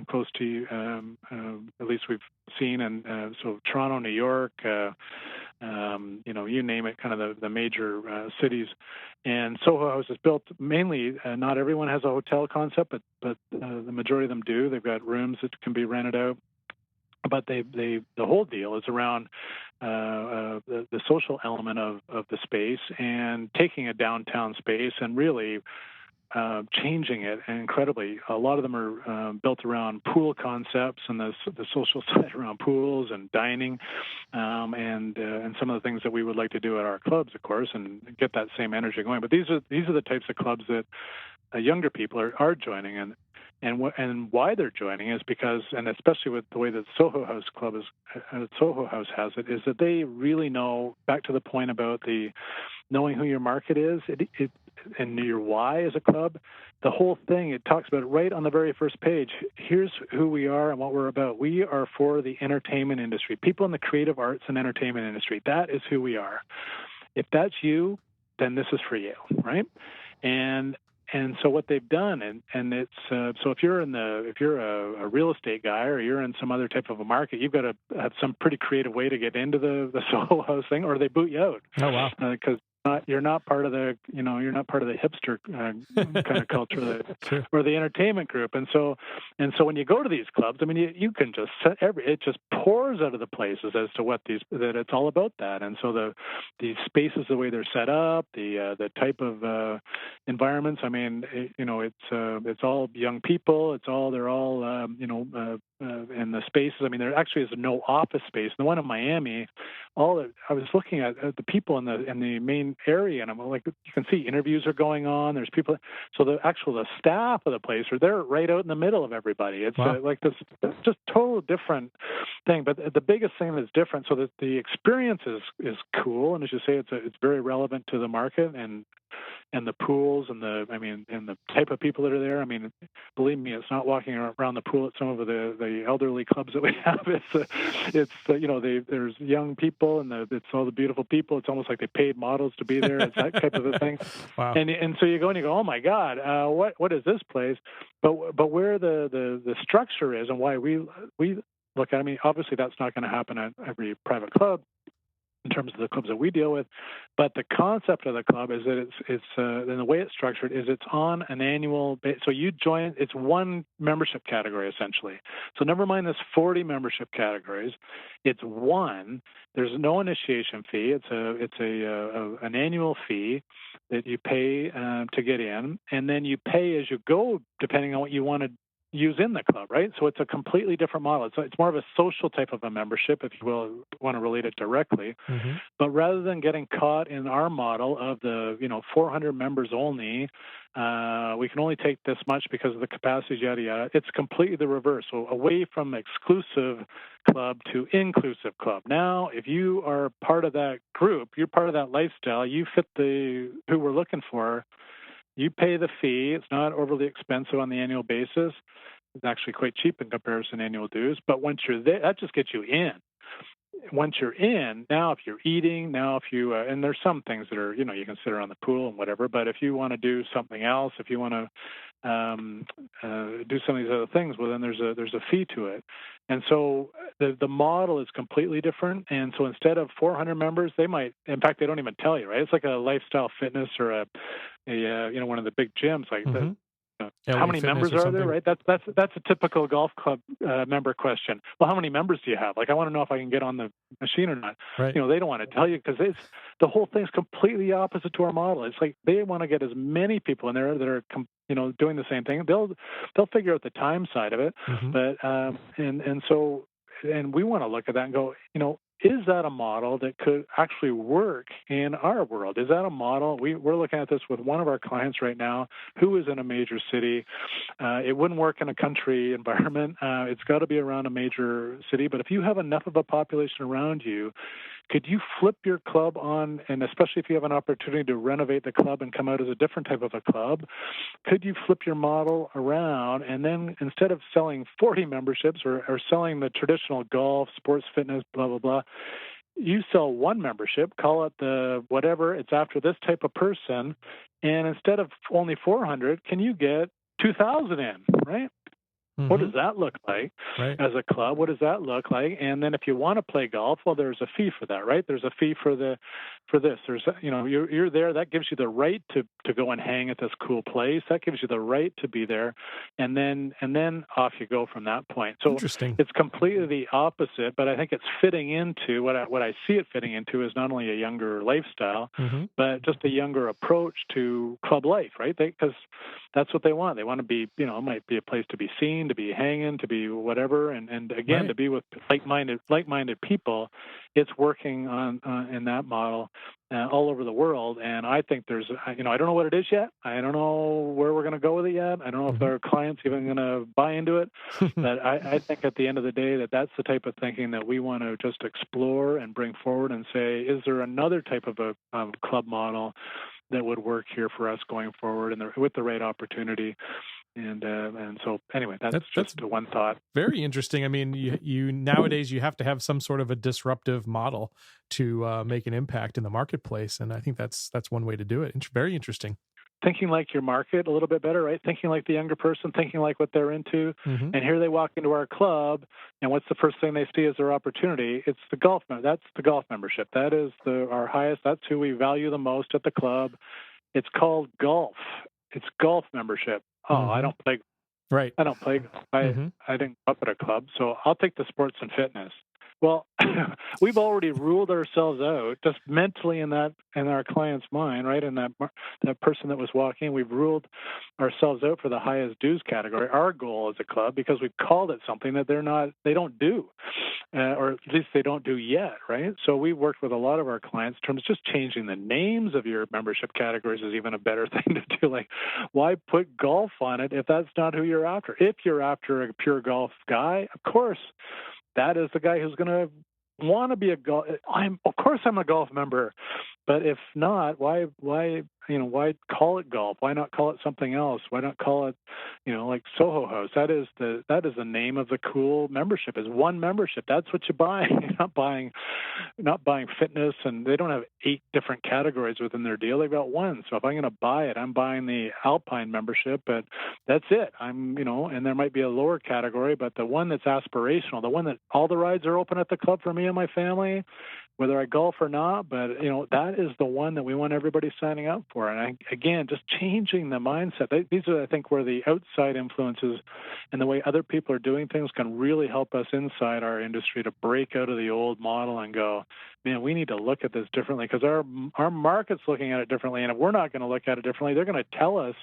close to at least we've seen, and so Toronto, New York, you name it, kind of the major cities. And Soho House is built mainly. Not everyone has a hotel concept, but the majority of them do. They've got rooms that can be rented out. But the whole deal is around the social element of the space and taking a downtown space and really changing it incredibly. A lot of them are built around pool concepts and the social side around pools and dining, and some of the things that we would like to do at our clubs, of course, and get that same energy going. But these are the types of clubs that younger people are joining, and why they're joining is because, and especially with the way that Soho House Club Soho House has it, is that they really know, back to the point about the knowing who your market is, and your why as a club. The whole thing, it talks about it right on the very first page. Here's who we are and what we're about. We are for the entertainment industry, people in the creative arts and entertainment industry. That is who we are. If that's you, then this is for you, right? And so what they've done, and it's so if you're a real estate guy or you're in some other type of a market, you've got to have some pretty creative way to get into the Soho House thing, or they boot you out. Oh wow! Because you're not part of the hipster kind of culture Sure. or the entertainment group. And so when you go to these clubs, I mean, you can just it just pours out of the places as to that it's all about that. And so the spaces, the way they're set up, the type of environments. I mean, it's all young people. They're all in the spaces. I mean, there actually is no office space. The one in Miami, I was looking at the people in the main area, and I'm like, you can see interviews are going on. There's people. So the staff of the place they're right out in the middle of everybody. It's wow. Like this, it's just total different thing. But the biggest thing that's different, so that the experience is cool, and as you say, it's very relevant to the market and the pools and the type of people that are there. I mean, believe me, it's not walking around the pool at some of the elderly clubs that we have. There's young people and it's all the beautiful people. It's almost like they paid models to be there. It's that type of a thing. Wow. And so you go and you go, oh my God, what is this place? But where the structure is and why we look at. I mean, obviously that's not going to happen at every private club in terms of the clubs that we deal with, but the concept of the club is that it's and the way it's structured is it's on an annual basis. So you join, it's one membership category essentially. So never mind this 40 membership categories, it's one. There's no initiation fee. It's an annual fee that you pay to get in, and then you pay as you go depending on what you want to use in the club, right? So it's a completely different model. It's more of a social type of a membership, if you will, want to relate it directly. Mm-hmm. But rather than getting caught in our model of the 400 members only, we can only take this much because of the capacity, yada yada. It's completely the reverse. So away from exclusive club to inclusive club. Now, if you are part of that group, you're part of that lifestyle, you fit who we're looking for. You pay the fee. It's not overly expensive on the annual basis. It's actually quite cheap in comparison to annual dues. But once you're there, that just gets you in. Once you're in, now if you're eating, now if you, and there's some things that are, you can sit around the pool and whatever, but if you want to do something else, if you want to do some of these other things, well, then there's a fee to it. And so the model is completely different. And so instead of 400 members, they might, in fact, they don't even tell you, right? It's like a lifestyle fitness or one of the big gyms, like Mm-hmm. how many members are there, right? That's a typical golf club member question. Well, how many members do you have? Like, I want to know if I can get on the machine or not. Right. They don't want to tell you because the whole thing's completely opposite to our model. It's like they want to get as many people in there that are doing the same thing. They'll figure out the time side of it, mm-hmm. but and we want to look at that and go, is that a model that could actually work in our world? Is that a model? We're looking at this with one of our clients right now who is in a major city. It wouldn't work in a country environment. It's got to be around a major city. But if you have enough of a population around you, could you flip your club on, and especially if you have an opportunity to renovate the club and come out as a different type of a club, could you flip your model around and then instead of selling 40 memberships or selling the traditional golf, sports, fitness, blah, blah, blah, you sell one membership, call it the whatever, it's after this type of person, and instead of only 400, can you get 2,000 in, right? Mm-hmm. What does that look like as a club? What does that look like? And then if you want to play golf, well, there's a fee for that, right? There's a fee for this. There's, you're there. That gives you the right to go and hang at this cool place. That gives you the right to be there. And then off you go from that point. So interesting. It's completely the opposite, but I think it's fitting into what I see it fitting into is not only a younger lifestyle, mm-hmm. but just a younger approach to club life, right? Because that's what they want. They want to be, it might be a place to be seen, to be hanging, to be whatever, and again, to be with like-minded people. It's working on in that model all over the world, and I think there's, I don't know what it is yet. I don't know where we're going to go with it yet. I don't know if our clients even going to buy into it, but I think at the end of the day that's the type of thinking that we want to just explore and bring forward and say, is there another type of a club model that would work here for us going forward and with the right opportunity. And so anyway, that's just one thought. Very interesting. I mean, you nowadays you have to have some sort of a disruptive model to make an impact in the marketplace, and I think that's one way to do it. Very interesting. Thinking like your market a little bit better, right? Thinking like the younger person, thinking like what they're into. Mm-hmm. And here they walk into our club, and what's the first thing they see as their opportunity? It's the golf. That's the golf membership. That is our highest. That's who we value the most at the club. It's called golf. It's golf membership. Oh, mm-hmm. I don't play. Right. I don't play golf. I didn't grow up at a club, so I'll take the sports and fitness. Well, we've already ruled ourselves out just mentally in our client's mind, right? In that person that was walking, we've ruled ourselves out for the highest dues category. Our goal as a club, because we've called it something that they don't do, or at least they don't do yet, right? So we've worked with a lot of our clients in terms of just changing the names of your membership categories is even a better thing to do. Like, why put golf on it if that's not who you're after? If you're after a pure golf guy, of course, that is the guy who's going to want to be a golf. Of course, I'm a golf member, but if not, why call it golf? Why not call it something else? Why not call it, like Soho House? That is the name of the cool membership. Is one membership. That's what you buy. You're not buying fitness, and they don't have 8 different categories within their deal. They've got one. So if I'm going to buy it, I'm buying the Alpine membership, but that's it. And there might be a lower category, but the one that's aspirational, the one that all the rides are open at the club for me and my family, whether I golf or not, but that is the one that we want everybody signing up for. And again, just changing the mindset. These are, I think, where the outside influences and the way other people are doing things can really help us inside our industry to break out of the old model and go, man, we need to look at this differently because our market's looking at it differently, and if we're not going to look at it differently, they're going to tell us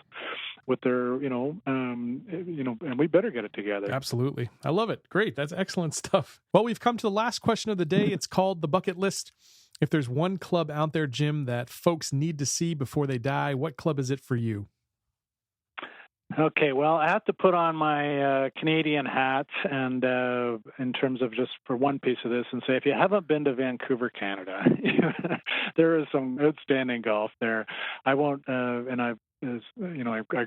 what they're, and we better get it together. Absolutely. I love it. Great. That's excellent stuff. Well, we've come to the last question of the day. It's called the bucket list. If there's one club out there, Jim, that folks need to see before they die, what club is it for you? Okay, well, I have to put on my Canadian hat, and in terms of just for one piece of this, and say if you haven't been to Vancouver, Canada, there is some outstanding golf there. I won't, and I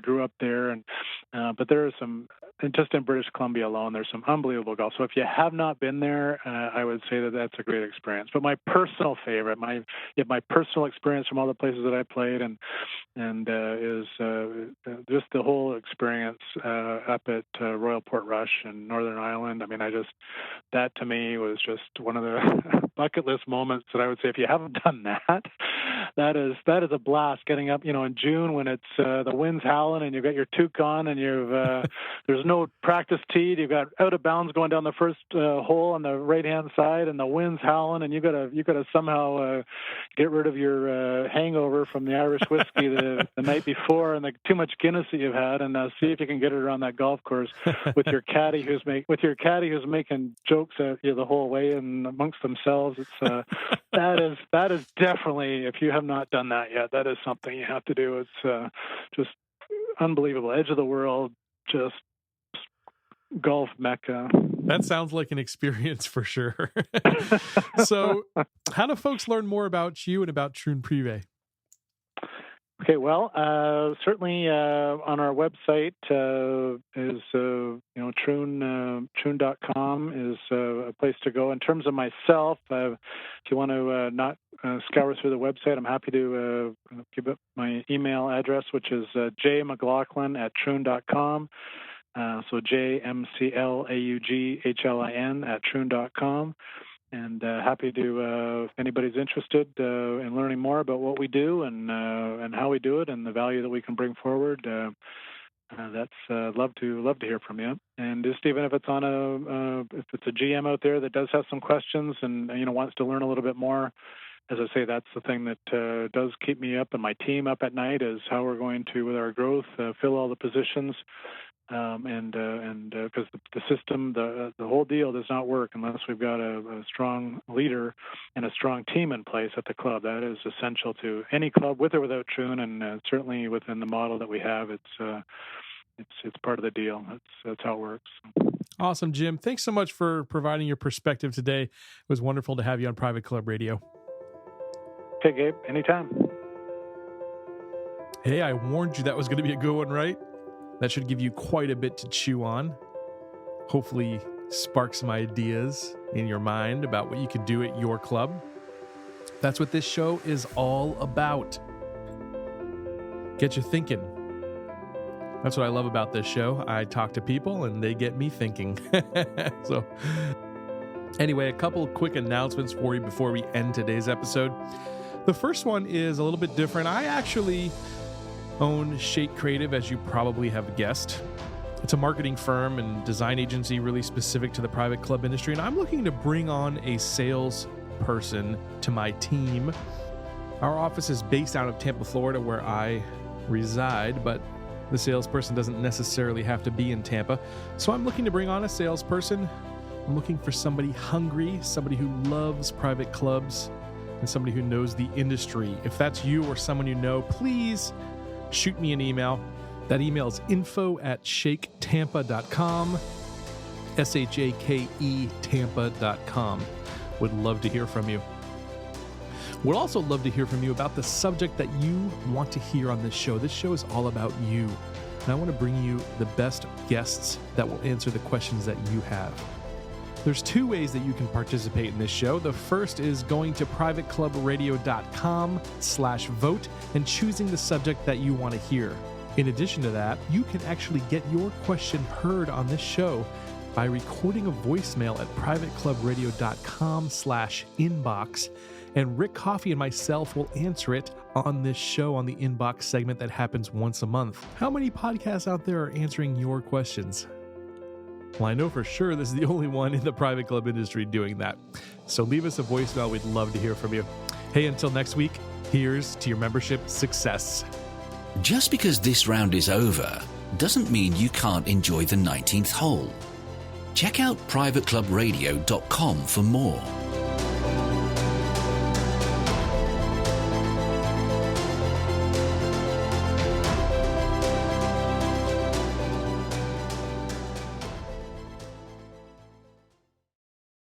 grew up there, and but there are some, and just in British Columbia alone, there's some unbelievable golf. So if you have not been there, I would say that that's a great experience. But my personal favorite, my personal experience from all the places that I played, and is just the whole experience up at Royal Portrush in Northern Ireland. I mean, that to me was just one of the bucket list moments that I would say if you haven't done that, that is a blast. Getting up, in June when it's the wind's howling and you've got your toque on and there's no practice tee. You've got out of bounds going down the first hole on the right hand side, and the wind's howling, and you got to somehow get rid of your hangover from the Irish whiskey the night before and the too much Guinness that you've had, and see if you can get it around that golf course with your caddy who's making jokes at you the whole way and amongst themselves. It's that is definitely, if you have not done that yet, that is something you have to do. It's just unbelievable, edge of the world, just golf mecca. That sounds like an experience for sure. So how do folks learn more about you and about Troon Prive? Okay, well, certainly on our website is Troon.com is a place to go. In terms of myself, if you want to not scour through the website, I'm happy to give up my email address, which is jmclaughlin@Troon.com. So JMCLAUGHLIN@Troon.com. And happy to, if anybody's interested in learning more about what we do and how we do it and the value that we can bring forward, that's love to hear from you. And just even if it's if it's a GM out there that does have some questions and wants to learn a little bit more, as I say, that's the thing that does keep me up and my team up at night is how we're going to, with our growth, fill all the positions. Because the system, the whole deal does not work unless we've got a strong leader and a strong team in place at the club. That is essential to any club, with or without Troon, and certainly within the model that we have, it's part of the deal. That's how it works. Awesome, Jim. Thanks so much for providing your perspective today. It was wonderful to have you on Private Club Radio. Okay, Gabe, anytime. Hey, I warned you that was going to be a good one, right? That should give you quite a bit to chew on. Hopefully spark some ideas in your mind about what you could do at your club. That's what this show is all about. Get you thinking. That's what I love about this show. I talk to people and they get me thinking. So anyway, a couple of quick announcements for you before we end today's episode. The first one is a little bit different. I actually own Shake Creative, as you probably have guessed. It's a marketing firm and design agency really specific to the private club industry, and I'm looking to bring on a salesperson to my team. Our office is based out of Tampa, Florida, where I reside, but the salesperson doesn't necessarily have to be in Tampa. So I'm looking to bring on a salesperson. I'm looking for somebody hungry, somebody who loves private clubs, and somebody who knows the industry. If that's you or someone you know, please shoot me an email. That email is info@shaketampa.com, SHAKE Tampa.com. Would love to hear from you. Would also love to hear from you about the subject that you want to hear on this show. This show is all about you. And I want to bring you the best guests that will answer the questions that you have. There's two ways that you can participate in this show. The first is going to privateclubradio.com/vote and choosing the subject that you want to hear. In addition to that, you can actually get your question heard on this show by recording a voicemail at privateclubradio.com/inbox, and Rick Coffey and myself will answer it on this show on the inbox segment that happens once a month. How many podcasts out there are answering your questions? Well, I know for sure this is the only one in the private club industry doing that. So leave us a voicemail. We'd love to hear from you. Hey, until next week, here's to your membership success. Just because this round is over doesn't mean you can't enjoy the 19th hole. Check out privateclubradio.com for more.